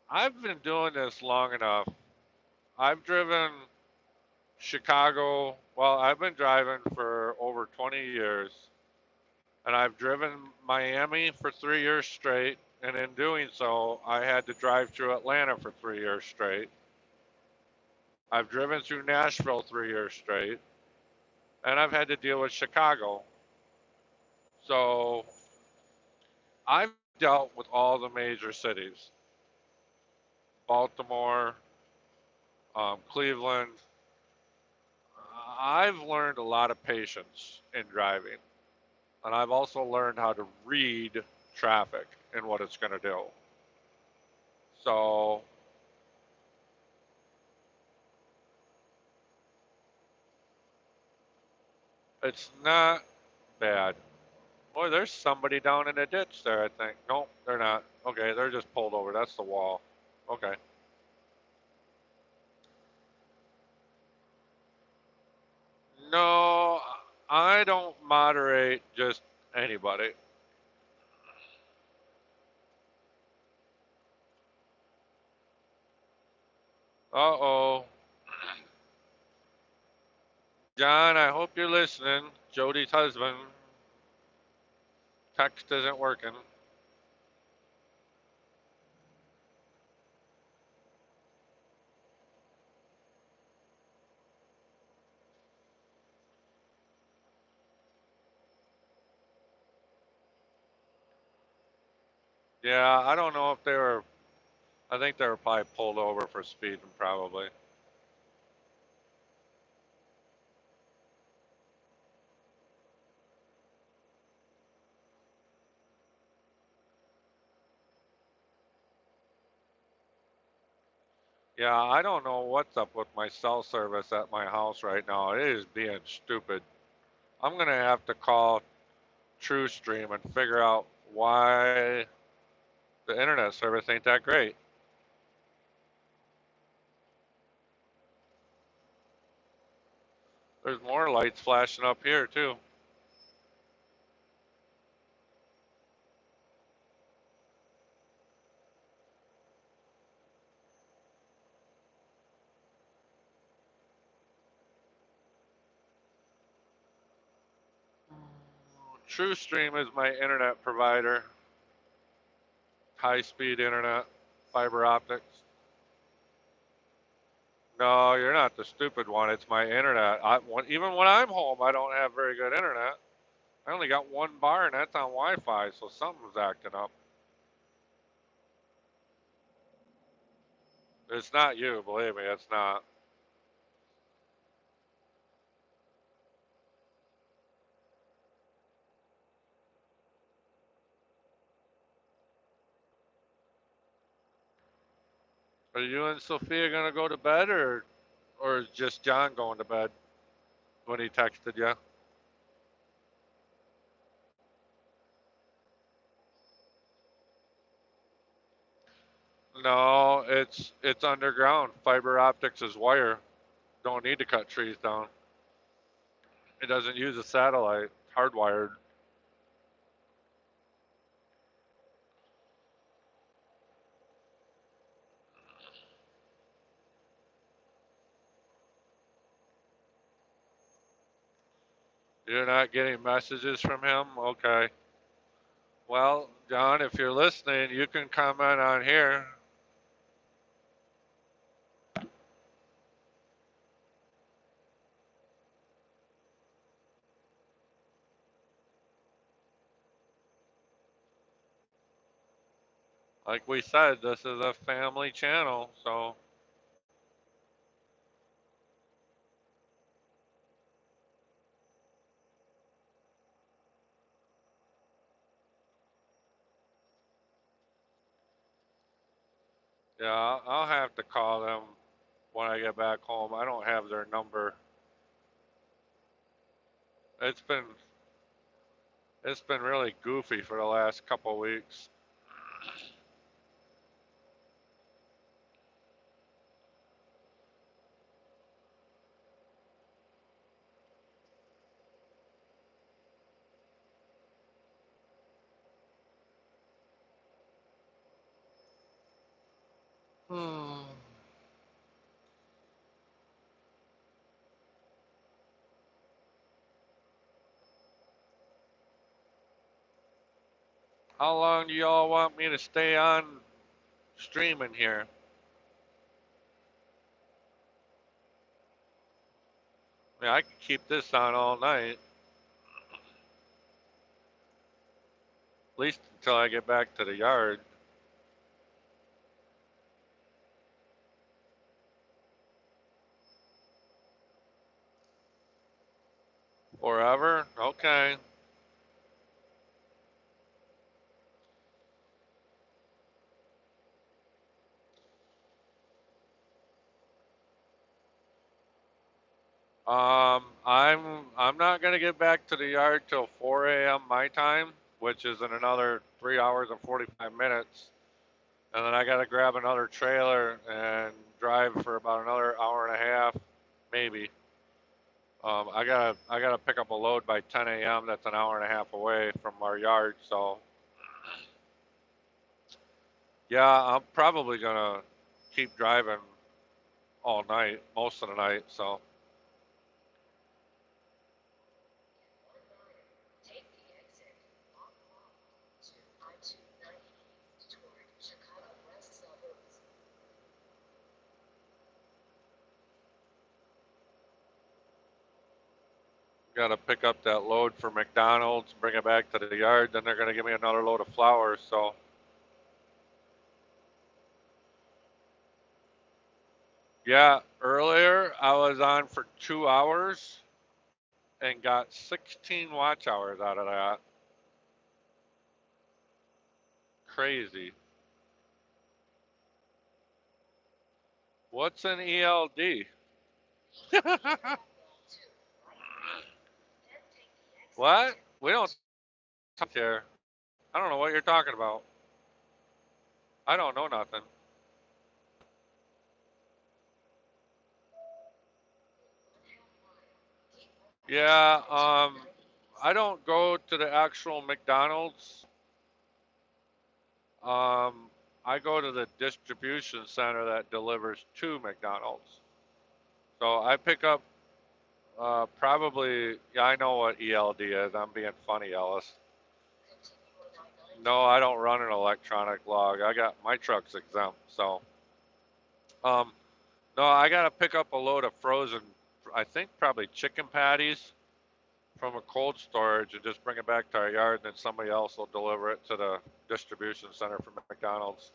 I've been doing this long enough. I've driven Chicago. Well, I've been driving for over 20 years, and I've driven Miami for 3 years straight. And in doing so, I had to drive through Atlanta for 3 years straight. I've driven through Nashville 3 years straight, and I've had to deal with Chicago. So I've dealt with all the major cities: Baltimore, Cleveland. I've learned a lot of patience in driving, and I've also learned how to read traffic and what it's going to do. So it's not bad. Boy, there's somebody down in the ditch there, I think. Nope, they're not. Okay, they're just pulled over. That's the wall. Okay. No, I don't moderate just anybody. Uh-oh. John, I hope you're listening. Jody's husband. Text isn't working. Yeah, I don't know if they were, I think they were probably pulled over for speeding, probably. Yeah, I don't know what's up with my cell service at my house right now. It is being stupid. I'm gonna have to call TrueStream and figure out why the internet service ain't that great. There's more lights flashing up here too. TrueStream is my internet provider. High speed internet, fiber optics. No, you're not the stupid one. It's my internet. Even when I'm home, I don't have very good internet. I only got one bar and that's on Wi-Fi, so something's acting up. It's not you, believe me, it's not. Are you and Sophia gonna go to bed, or is just John going to bed when he texted you? No, it's underground. Fiber optics is wire. Don't need to cut trees down. It doesn't use a satellite. Hardwired. You're not getting messages from him? Okay. Well, John, if you're listening, you can comment on here. Like we said, this is a family channel, so yeah, I'll have to call them when I get back home. I don't have their number. It's been it's been really goofy for the last couple weeks. How long do y'all want me to stay on streaming here? I mean, I could keep this on all night, at least until I get back to the yard. Forever? Okay. I'm not gonna get back to the yard till 4 a.m. my time, which is in another 3 hours and 45 minutes, and then I gotta grab another trailer and drive for about another hour and a half, maybe. I gotta pick up a load by 10 a.m. That's an hour and a half away from our yard, so yeah, I'm probably gonna keep driving all night, most of the night. So Take the exit on to I-290 toward Chicago West suburbs. got to pick up that load for McDonald's, bring it back to the yard. Then they're going to give me another load of flowers. So yeah, earlier I was on for 2 hours and got 16 watch hours out of that. Crazy. What's an ELD? What? We don't talk here. I don't know what you're talking about. I don't know nothing. Yeah, I don't go to the actual McDonald's. Um, I go to the distribution center that delivers to McDonald's. So I pick up probably, yeah, I know what ELD is. I'm being funny, Ellis. No, I don't run an electronic log. I got my truck's exempt. So, um, no, I got to pick up a load of frozen, I think probably chicken patties from a cold storage and just bring it back to our yard, and then somebody else will deliver it to the distribution center for McDonald's.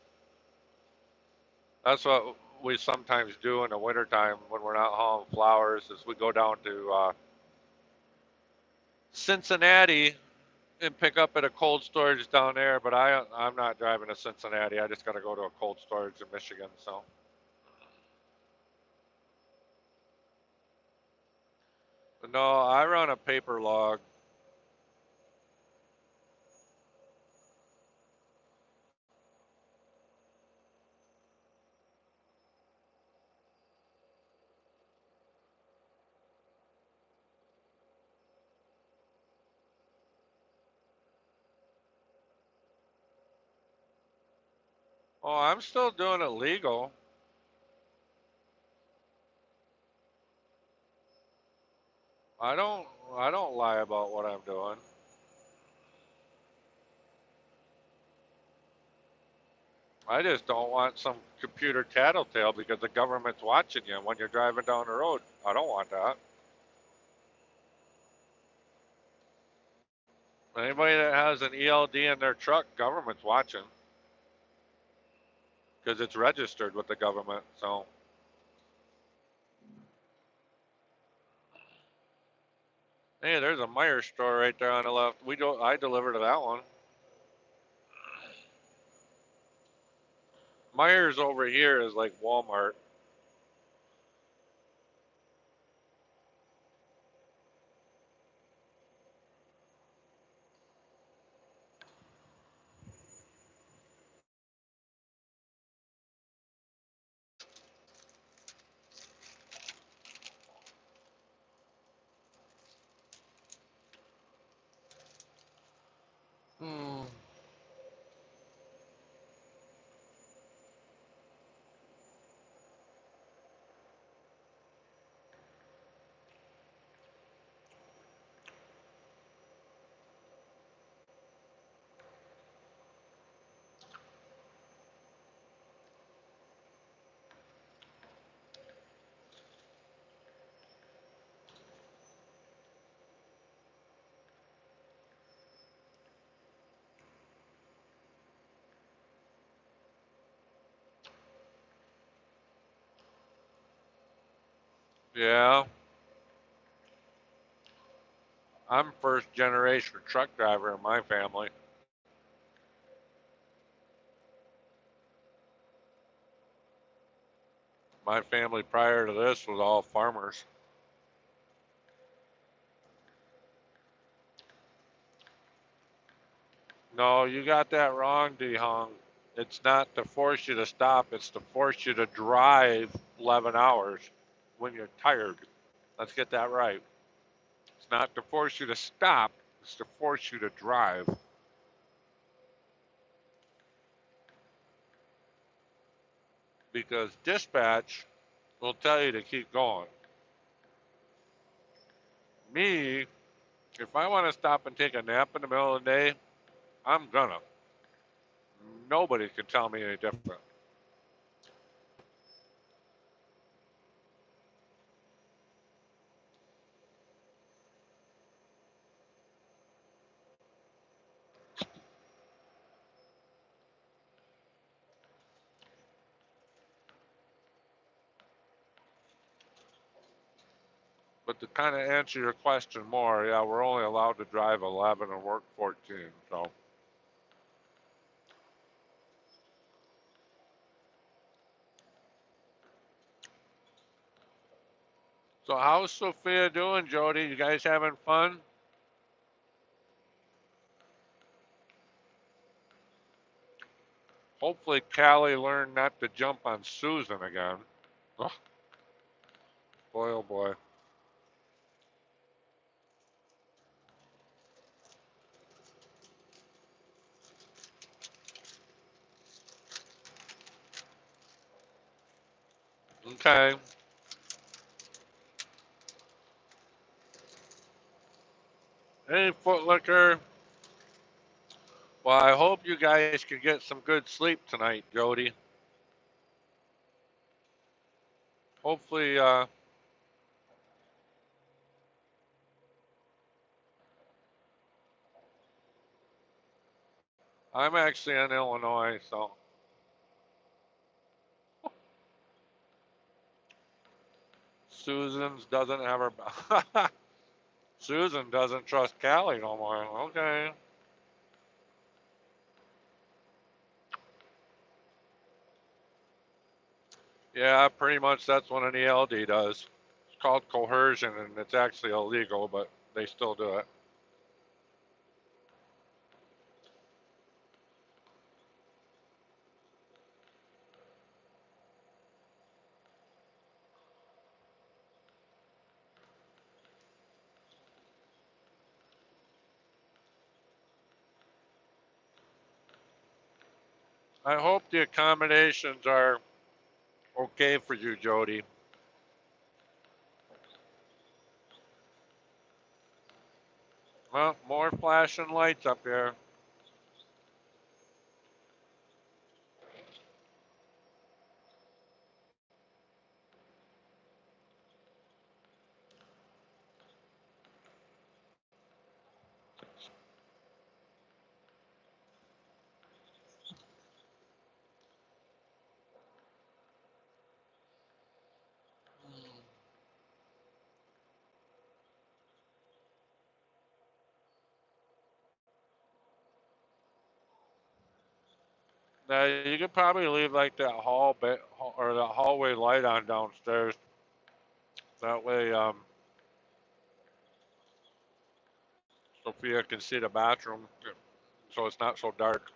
That's what we sometimes do in the wintertime when we're not hauling flowers is we go down to Cincinnati and pick up at a cold storage down there, but I'm not driving to Cincinnati. I just got to go to a cold storage in Michigan. So no, I run a paper log. Oh, I'm still doing it legal. I don't I don't lie about what I'm doing. I just don't want some computer tattletale because the government's watching you when you're driving down the road. I don't want that. Anybody that has an ELD in their truck, government's watching because it's registered with the government. So, hey, there's a Meijer store right there on the left. I deliver to that one. Meijer's over here is like Walmart. Hmm. Yeah, I'm first generation truck driver in my family. My family prior to this was all farmers. No, you got that wrong, D Hong. It's not to force you to stop, it's to force you to drive 11 hours when you're tired. Let's get that right. It's not to force you to stop, it's to force you to drive. Because dispatch will tell you to keep going. Me, if I want to stop and take a nap in the middle of the day, I'm gonna. Nobody can tell me any different. But to kind of answer your question more, yeah, we're only allowed to drive 11 and work 14. So how's Sophia doing, Jody? You guys having fun? Hopefully Callie learned not to jump on Susan again. Oh, boy, oh boy. Okay. Hey, Footlicker. Well, I hope you guys can get some good sleep tonight, Jody. Hopefully, I'm actually in Illinois, so Susan's doesn't have her. Susan doesn't trust Callie no more. Okay. Yeah, pretty much that's what an ELD does. It's called coercion, and it's actually illegal, but they still do it. I hope the accommodations are okay for you, Jody. Well, more flashing lights up here. Now you could probably leave like that or that hallway light on downstairs. That way, Sophia can see the bathroom, so it's not so dark.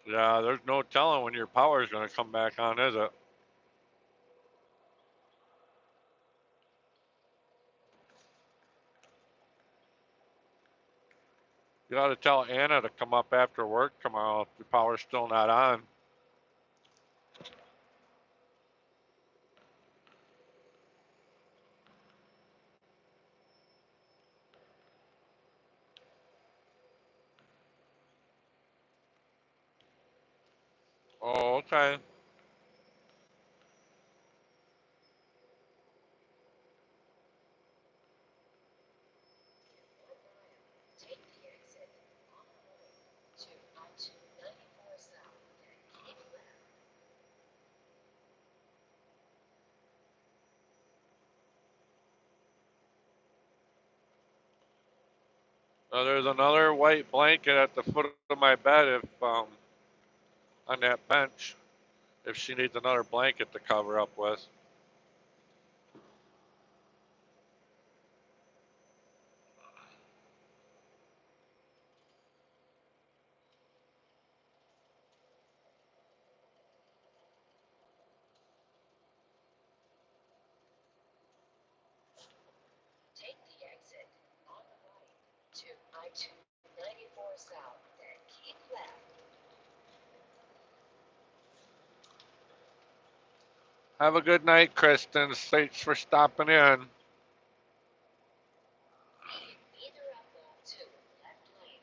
Yeah, there's no telling when your power is going to come back on, is it? You got to tell Anna to come up after work tomorrow if the power's still not on. Oh, okay. Take the exit on the right to I-294 South, then keep left. There's another white blanket at the foot of my bed on that bench if she needs another blanket to cover up with. Take the exit on the right to I-294 South, then keep left. Have a good night, Kristen. Thanks for stopping in. Either up wall 2, left lane.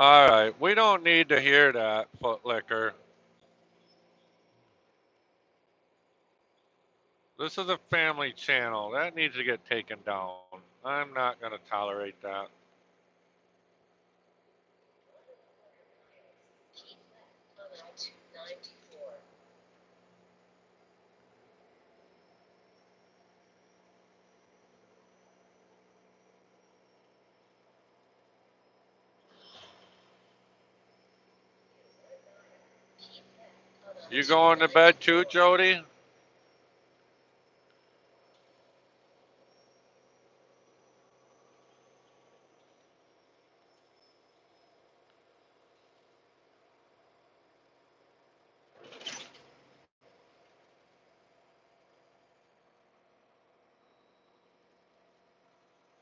All right, we don't need to hear that, Footlicker. This is a family channel. That needs to get taken down. I'm not going to tolerate that. Keep left on I-294. Keep left on You going to bed too, I-294. Jody?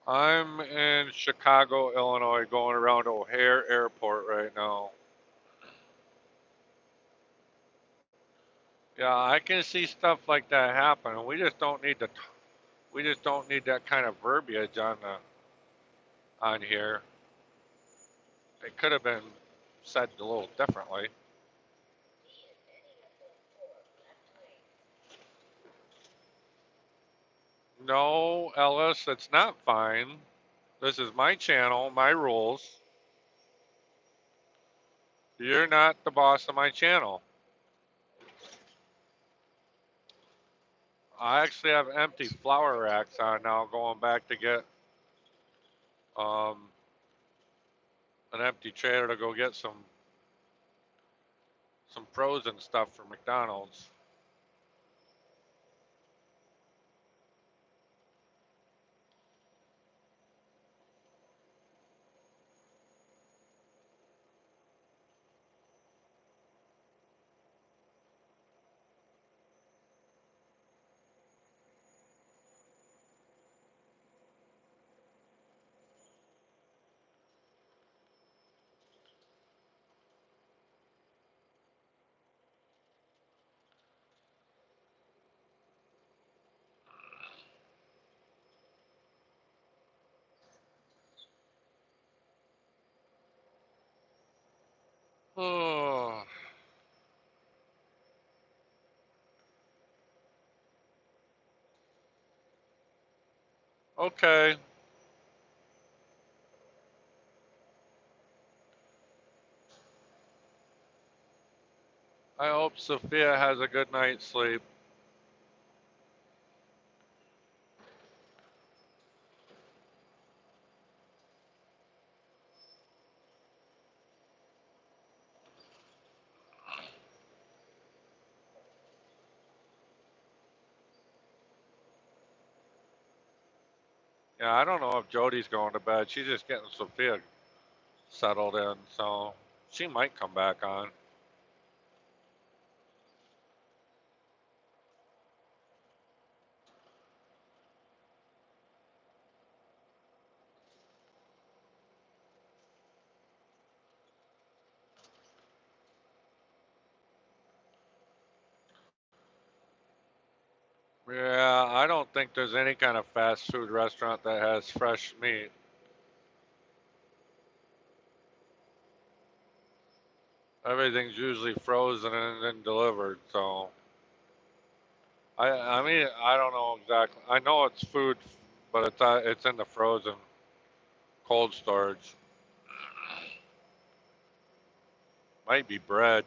I'm in Chicago, Illinois, going around O'Hare Airport right now. Yeah, I can see stuff like that happen. We just don't need to. We just don't need that kind of verbiage on here. It could have been said a little differently. No, Ellis, it's not fine. This is my channel, my rules. You're not the boss of my channel. I actually have empty flour racks on now, going back to get um, an empty trailer to go get some frozen stuff for McDonald's. Oh, okay. I hope Sophia has a good night's sleep. Yeah, I don't know if Jody's going to bed. She's just getting Sophia settled in, so she might come back on. Yeah, I don't think there's any kind of fast food restaurant that has fresh meat. Everything's usually frozen and then delivered, so I mean I don't know exactly. I know it's food, but it's in the frozen cold storage. Might be bread.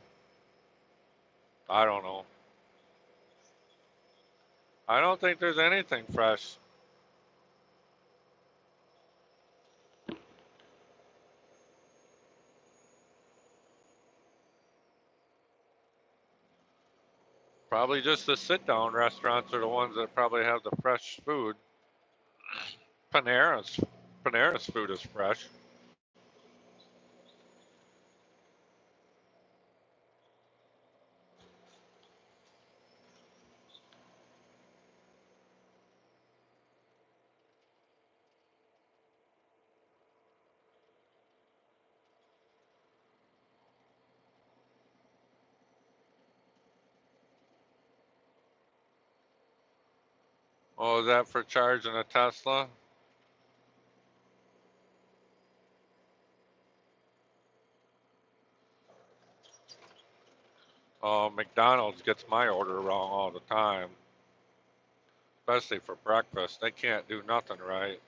I don't know. I don't think there's anything fresh. Probably just the sit-down restaurants are the ones that probably have the fresh food. Panera's Panera's food is fresh. Oh, is that for charging a Tesla? Oh, McDonald's gets my order wrong all the time, especially for breakfast. They can't do nothing right.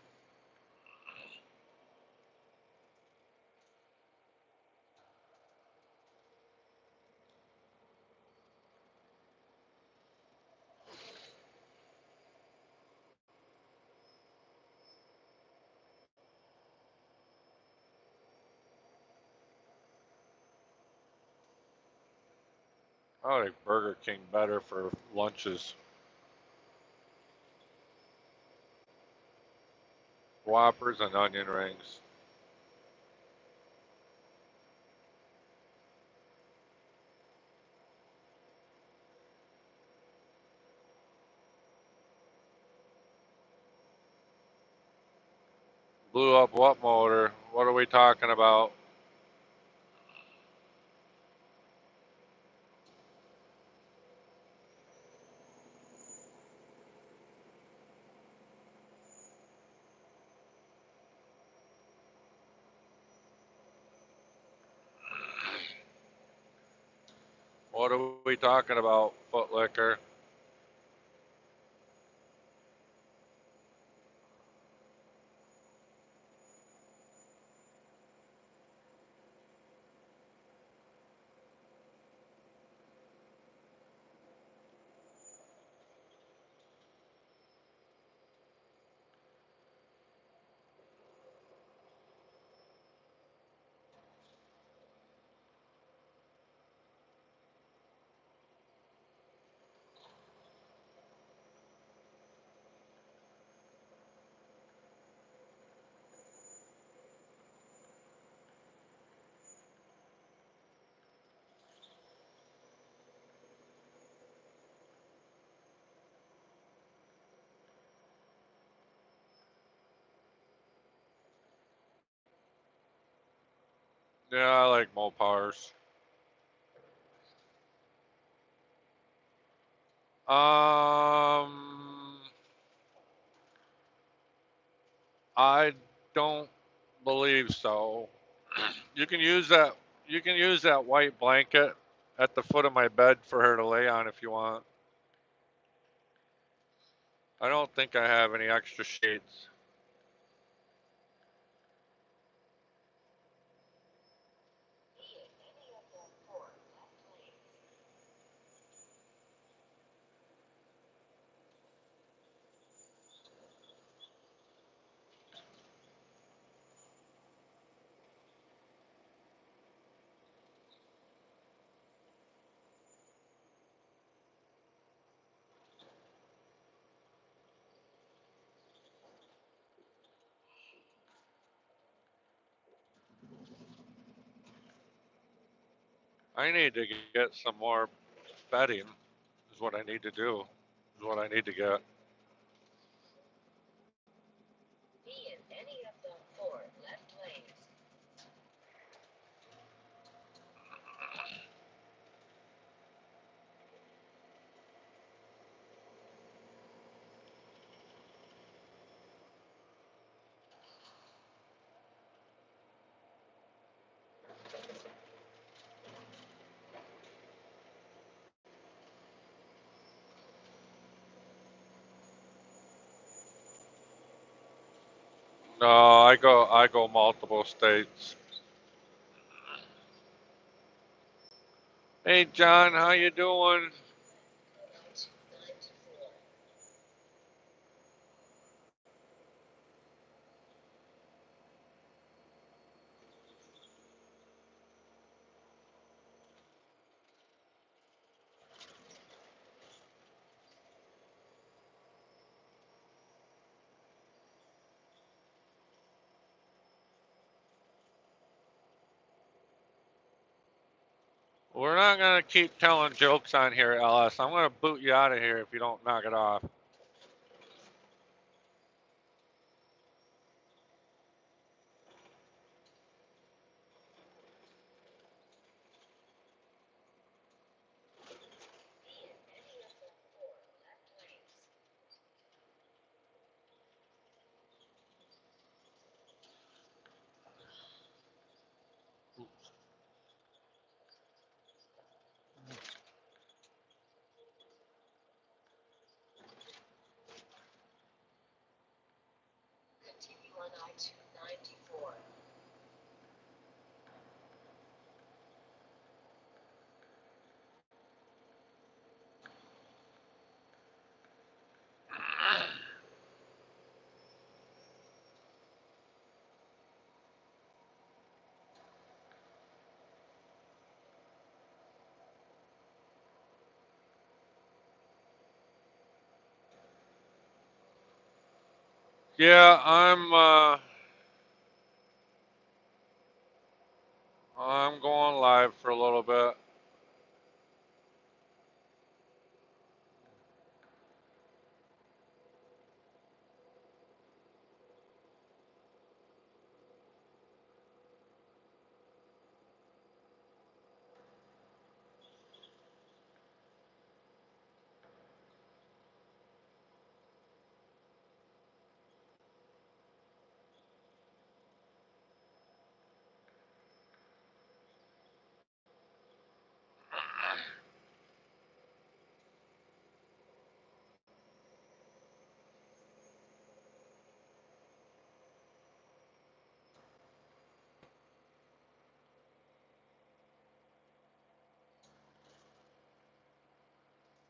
I like Burger King better for lunches. Whoppers and onion rings. Blew up what motor? What are we talking about? What are we talking about, Footlicker? Yeah, I like Mopars. Um, I don't believe so. You can use that. You can use that white blanket at the foot of my bed for her to lay on if you want. I don't think I have any extra sheets. Be it any of the four left lanes. I need to get some more bedding. Is what I need to do. Is what I need to get. Be in any of the four left lanes. No, I go multiple states. Hey John, how you doing? I-294. We're not gonna keep telling jokes on here, Ellis. I'm gonna boot you out of here if you don't knock it off. Continue on I-294. Yeah, I'm going live for a little bit.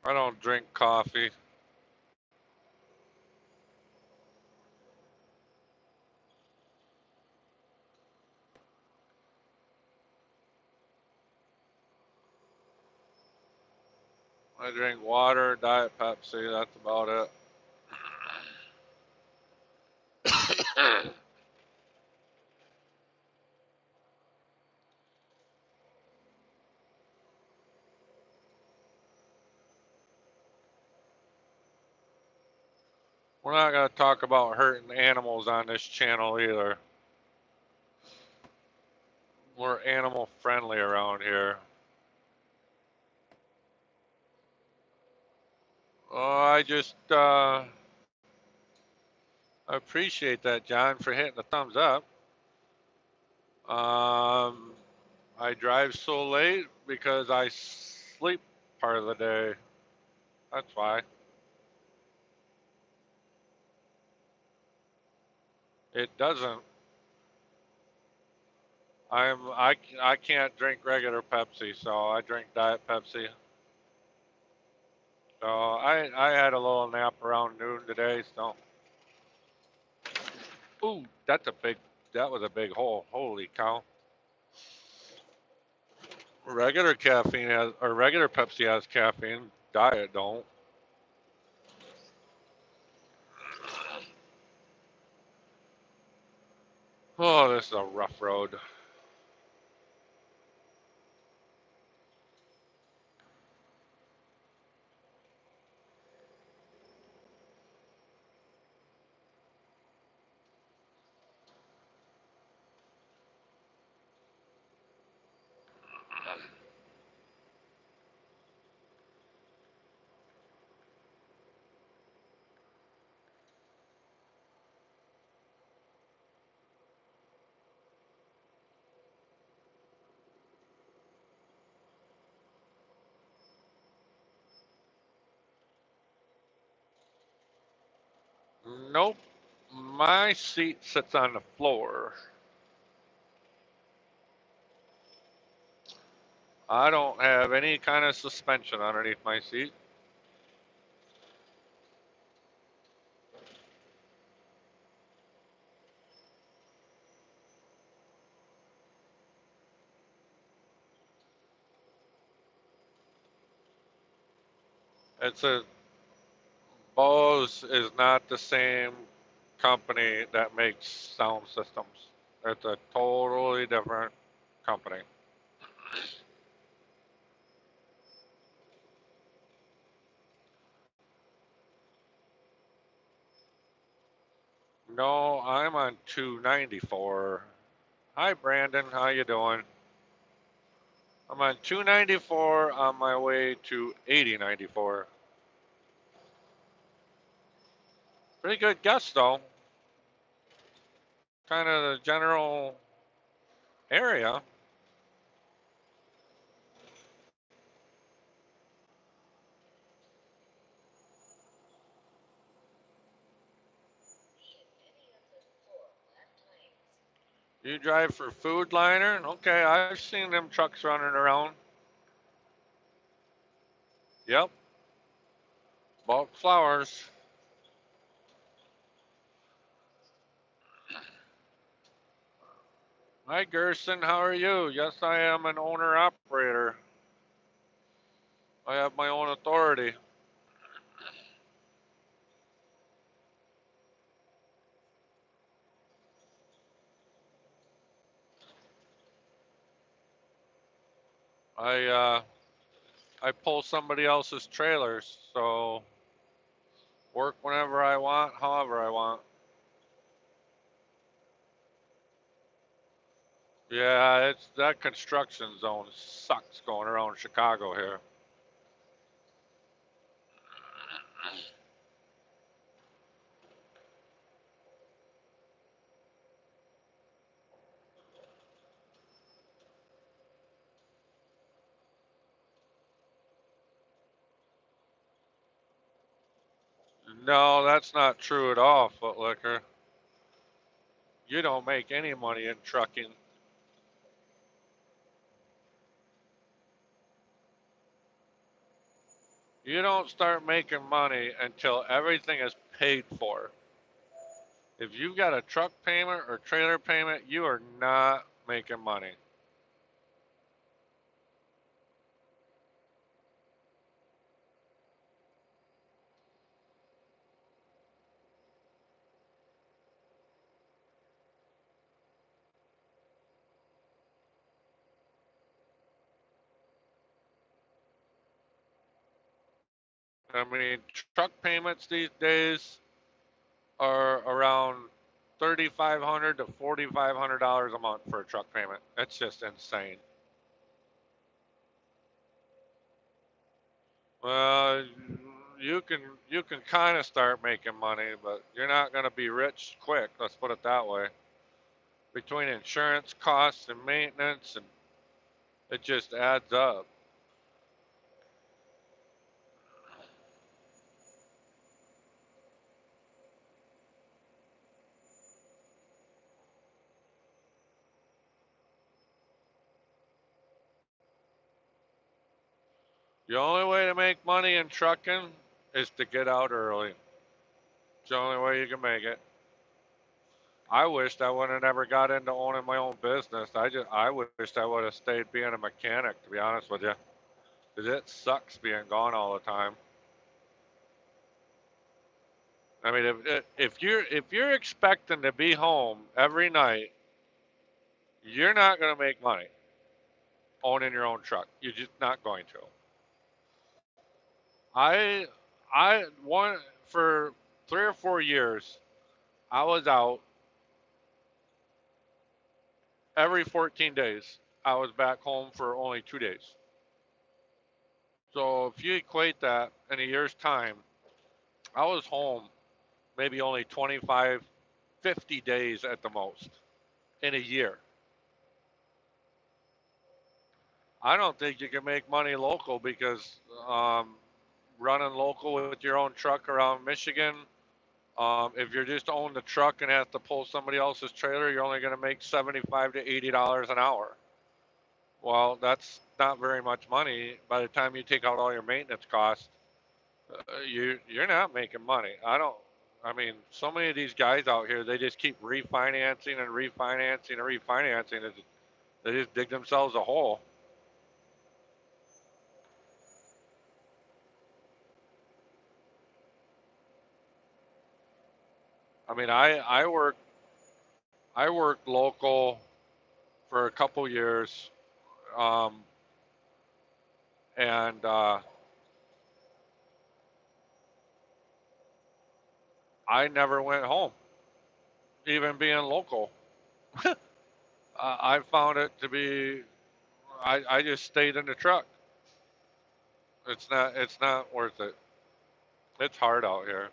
I don't drink coffee. I drink water, Diet Pepsi. That's about it. We're not gonna talk about hurting animals on this channel either. We're animal friendly around here. Oh, I just appreciate that, John, for hitting the thumbs up. I drive so late because I sleep part of the day. That's why. It doesn't. I can't drink regular Pepsi, so I drink Diet Pepsi. So I had a little nap around noon today. So, ooh, that was a big hole. Holy cow! Regular caffeine has, or regular Pepsi has caffeine. Diet don't. Oh, this is a rough road. Nope. My seat sits on the floor. I don't have any kind of suspension underneath my seat. It's a Bose is not the same company that makes sound systems. It's a totally different company. No, I'm on 294. Hi, Brandon. How you doing? I'm on 294 on my way to 8094. Pretty good guess, though. Kind of the general area. Me and any of the four left lanes. You drive for Food Liner? Okay, I've seen them trucks running around. Yep, bulk flowers. Hi, Gerson. How are you? Yes, I am an owner operator. I have my own authority. I uh, I pull somebody else's trailers, so work whenever I want, however I want. Yeah, it's that construction zone sucks going around Chicago here. No, that's not true at all, Footlicker. You don't make any money in trucking. You don't start making money until everything is paid for. If you've got a truck payment or trailer payment, you are not making money. I mean, truck payments these days are around $3,500 to $4,500 a month for a truck payment. That's just insane. Well, you can you can kind of start making money, but you're not going to be rich quick. Let's put it that way. Between insurance costs and maintenance, and it just adds up. The only way to make money in trucking is to get out early. It's the only way you can make it. I wished I would have never got into owning my own business. I wished I would have stayed being a mechanic, to be honest with you, because it sucks being gone all the time. I mean, if you're expecting to be home every night, you're not going to make money owning your own truck. You're just not going to. I I one for 3 or 4 years, I was out every 14 days. I was back home for only 2 days. So if you equate that in a year's time, I was home maybe only 25, 50 days at the most in a year. I don't think you can make money local because um, running local with your own truck around Michigan, if you're just own the truck and have to pull somebody else's trailer, you're only going to make $75 to $80 an hour. Well, that's not very much money. By the time you take out all your maintenance costs, you're not making money. I don't. I mean, so many of these guys out here, they just keep refinancing and refinancing and refinancing. They just dig themselves a hole. I mean, I worked local for a couple years, um, and I never went home. even being local. I found it to be. I just stayed in the truck. It's not worth it. It's hard out here.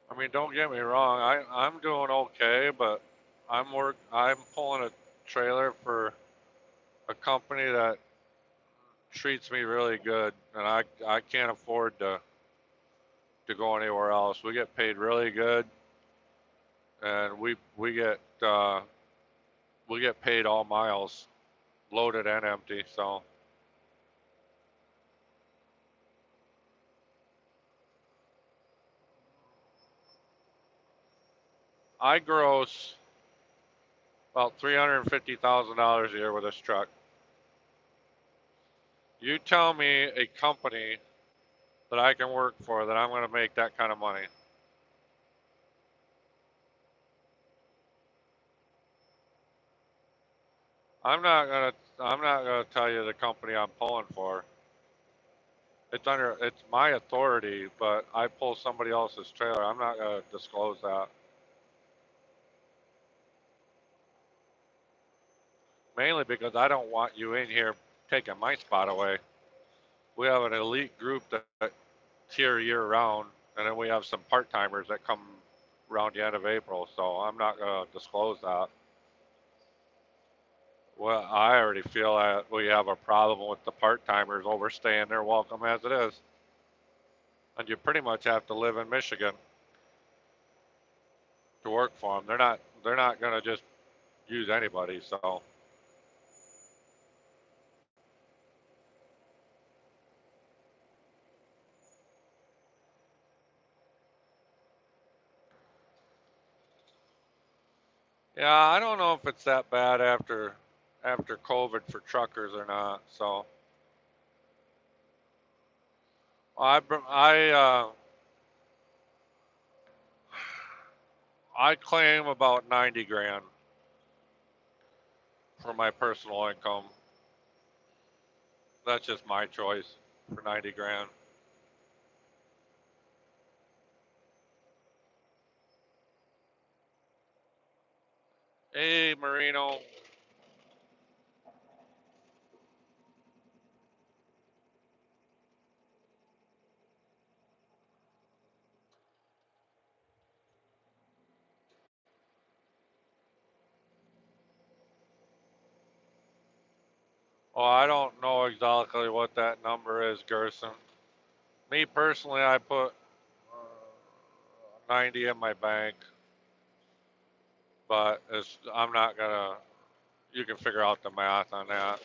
I mean, don't get me wrong. I'm doing okay, but I'm pulling a trailer for a company that treats me really good, and I can't afford to go anywhere else. We get paid really good, and we get paid all miles, loaded and empty. So I gross about $350,000 a year with this truck. You tell me a company that I can work for that I'm going to make that kind of money. I'm not gonna tell you the company I'm pulling for. It's my authority, but I pull somebody else's trailer. I'm not gonna disclose that. Mainly because I don't want you in here taking my spot away. We have an elite group that here year round, and then we have some part timers that come around the end of April. So I'm not gonna disclose that. Well, I already feel that we have a problem with the part timers overstaying their welcome as it is, and you pretty much have to live in Michigan to work for them. They're not gonna just use anybody. So yeah, I don't know if it's that bad after COVID for truckers or not. So I claim about 90 grand for my personal income. That's just my choice for 90 grand. Hey Marino. Well, I don't know exactly what that number is, Gerson. Me personally, I put 90 in my bank, but I'm not gonna. You can figure out the math on that.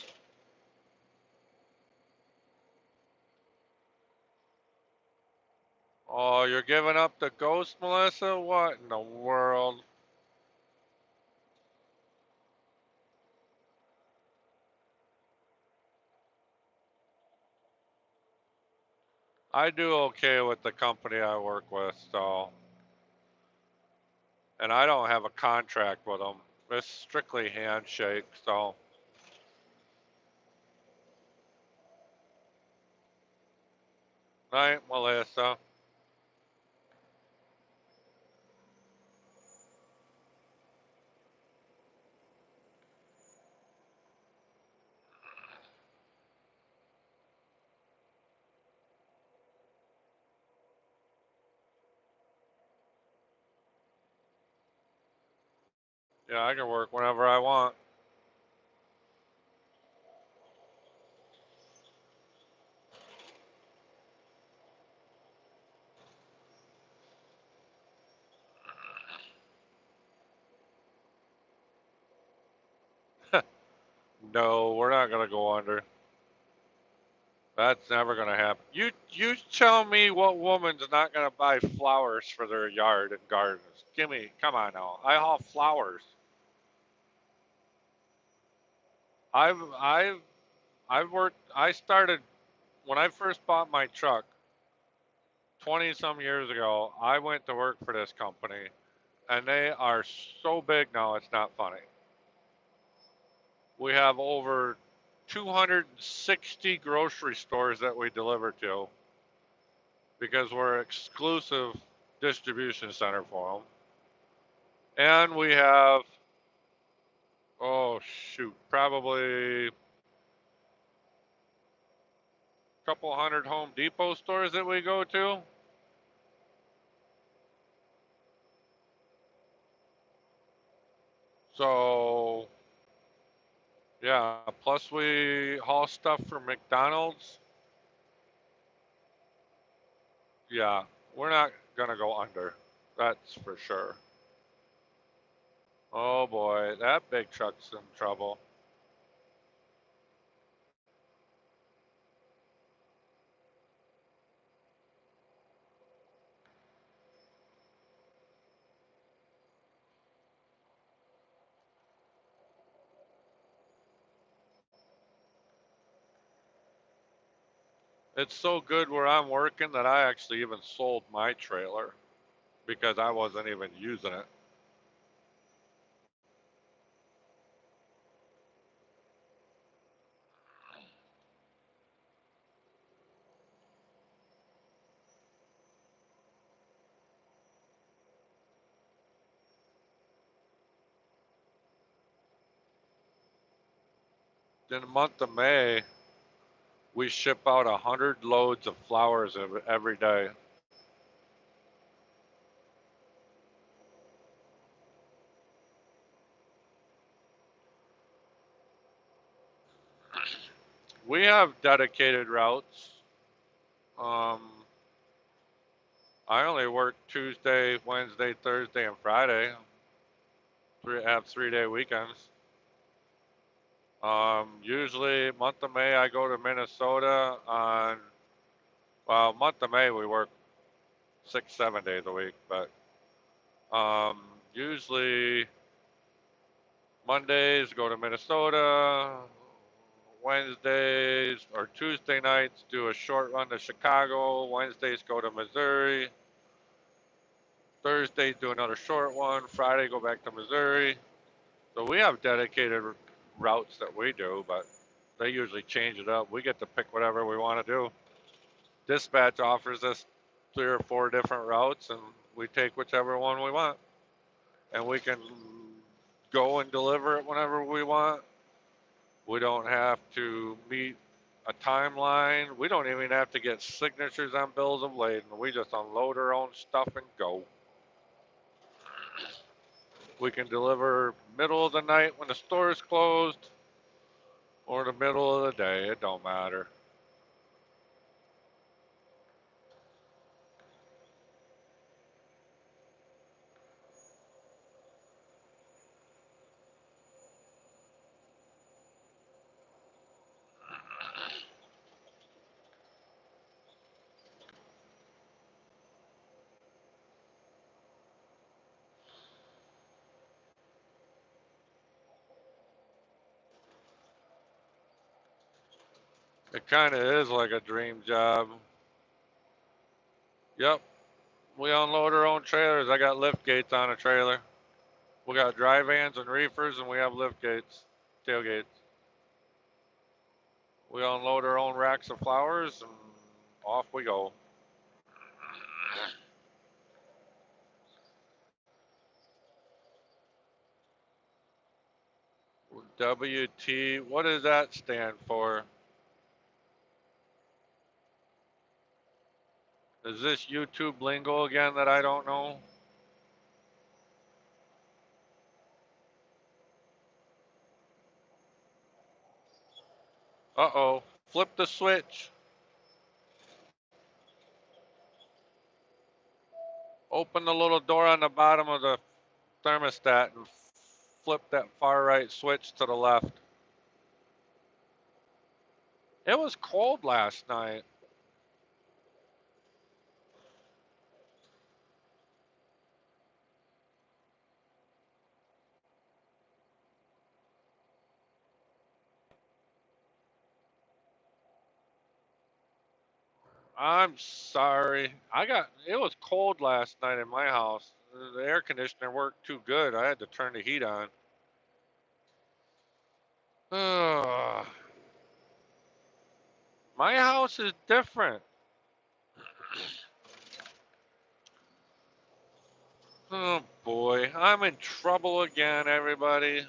Oh, you're giving up the ghost, Melissa? What in the world? I do okay with the company I work with, so, and I don't have a contract with them. It's strictly handshake, so. Night, Melissa. Yeah, I can work whenever I want. No, we're not gonna go under. That's never gonna happen. You tell me what woman's not gonna buy flowers for their yard and gardens. Come on now. I haul flowers. I've I've worked. I started when I first bought my truck 20 some years ago. I went to work for this company, and they are so big now. It's not funny. We have over 260 grocery stores that we deliver to because we're exclusive distribution center for them. And we have, oh shoot, probably a couple hundred Home Depot stores that we go to. So, yeah, plus we haul stuff for McDonald's. Yeah, we're not gonna go under. That's for sure. Oh boy, that big truck's in trouble. It's so good where I'm working that I actually even sold my trailer because I wasn't even using it. In the month of May, we ship out 100 loads of flowers every day. We have dedicated routes. Um, I only work Tuesday, Wednesday, Thursday, and Friday. Have 3-day weekends. Usually, month of May, I go to Minnesota on. Well, month of May we work 6, 7 days a week, but usually Mondays go to Minnesota. Wednesdays or Tuesday nights do a short run to Chicago. Wednesdays go to Missouri. Thursdays do another short one. Friday go back to Missouri. So we have dedicated routes that we do, but they usually change it up. We get to pick whatever we want to do. Dispatch offers us 3 or 4 different routes, and we take whichever one we want. And we can go and deliver it whenever we want. We don't have to meet a timeline. We don't even have to get signatures on bills of lading. We just unload our own stuff and go. We can deliver middle of the night when the store is closed or the middle of the day. It don't matter. It kind of is like a dream job. Yep. We unload our own trailers. I got lift gates on a trailer. We got dry vans and reefers, and we have lift gates, tailgates. We unload our own racks of flowers, and off we go. WT, what does that stand for? Is this YouTube lingo again that I don't know? Uh-oh, flip the switch. Open the little door on the bottom of the thermostat and flip that far right switch to the left. It was cold last night. I'm sorry. It was cold last night in my house. The air conditioner worked too good. I had to turn the heat on. Ugh. My house is different. Oh boy, I'm in trouble again, everybody.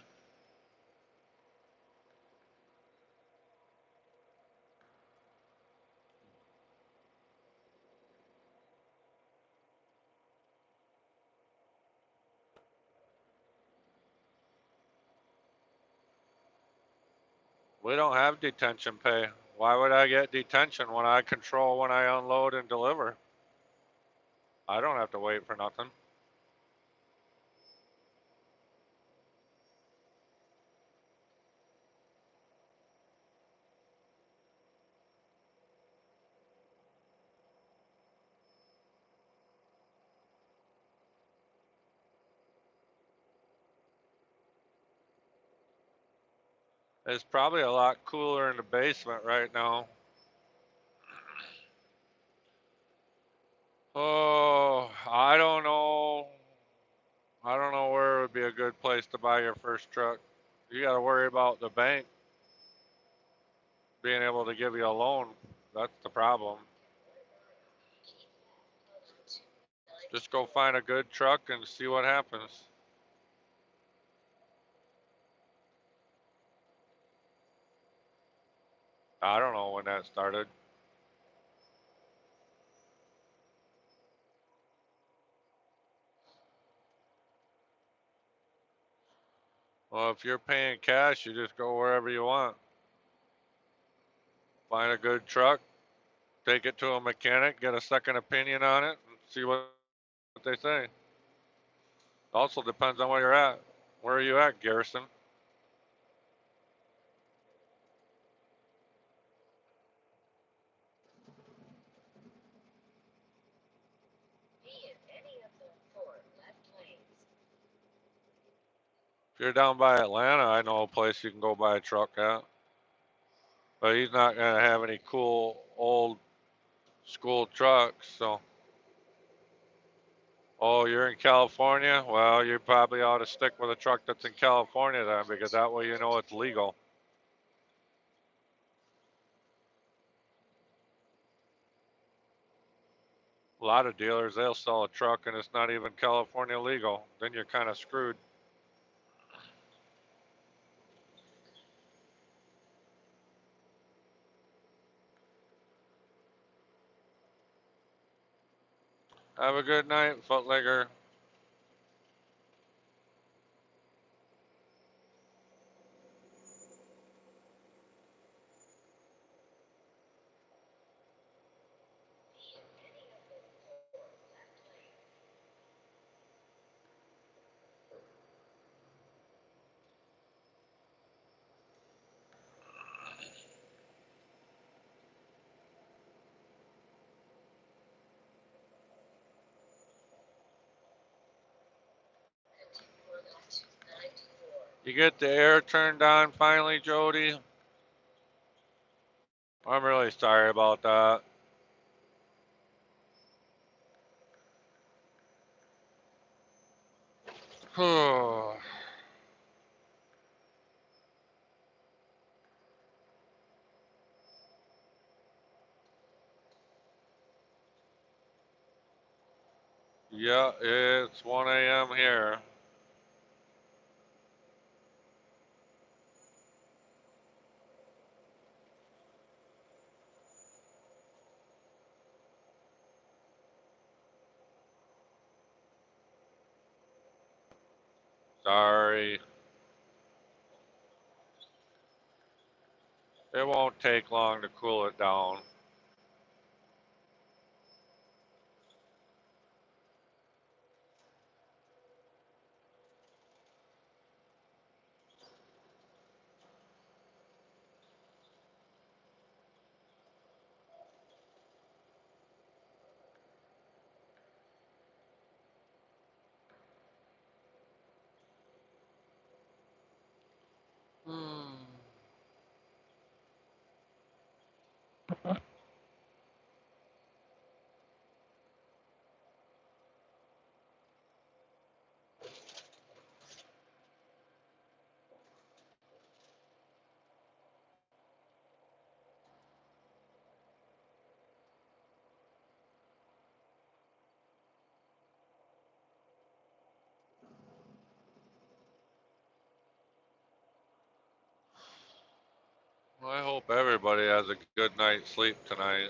We don't have detention pay. Why would I get detention when I control when I unload and deliver? I don't have to wait for nothing. It's probably a lot cooler in the basement right now. Oh, I don't know. I don't know where would be a good place to buy your first truck. You got to worry about the bank being able to give you a loan. That's the problem. Just go find a good truck and see what happens. I don't know when that started. Well, if you're paying cash, you just go wherever you want. Find a good truck, take it to a mechanic, get a second opinion on it, and see what they say. Also depends on where you're at. Where are you at, Garrison? Be in any of the four left lanes. If you're down by Atlanta, I know a place you can go buy a truck at. But he's not going to have any cool old school trucks. So, oh, you're in California? Well, you probably ought to stick with a truck that's in California then, because that way you know it's legal. A lot of dealers, they'll sell a truck and it's not even California legal. Then you're kind of screwed. Have a good night, Footligger. Be in any of the four left lanes. Continue on up to 94. You get the air turned on finally, Jody? I'm really sorry about that. Yeah, it's 1 a.m. here. Sorry. It won't take long to cool it down. Hmm. hope everybody has a good night's sleep tonight.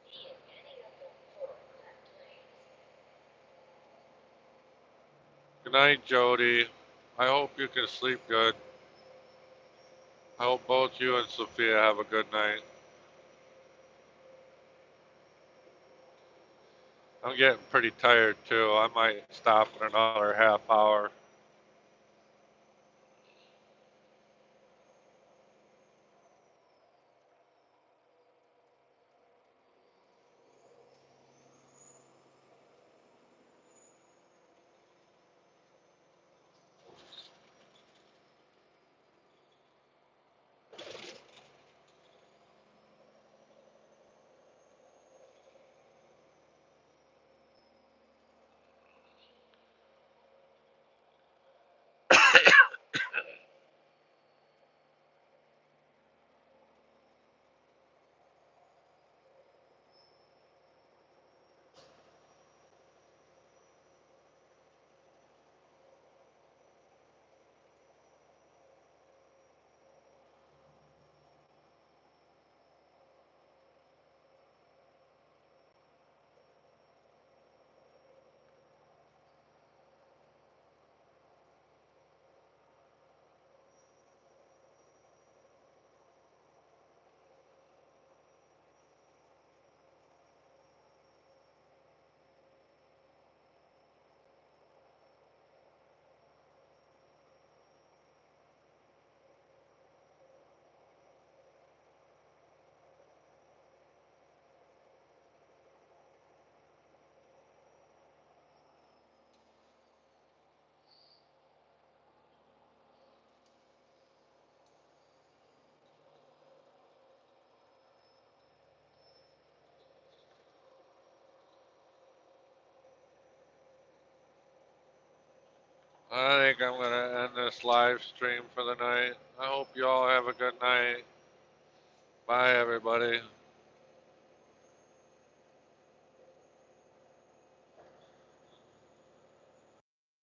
He and many of the poor had claims. Good night, Jody. I hope you can sleep good. I hope both you and Sophia have a good night. I'm getting pretty tired too. I might stop in another half hour. I think I'm going to end this live stream for the night. I hope you all have a good night. Bye, everybody.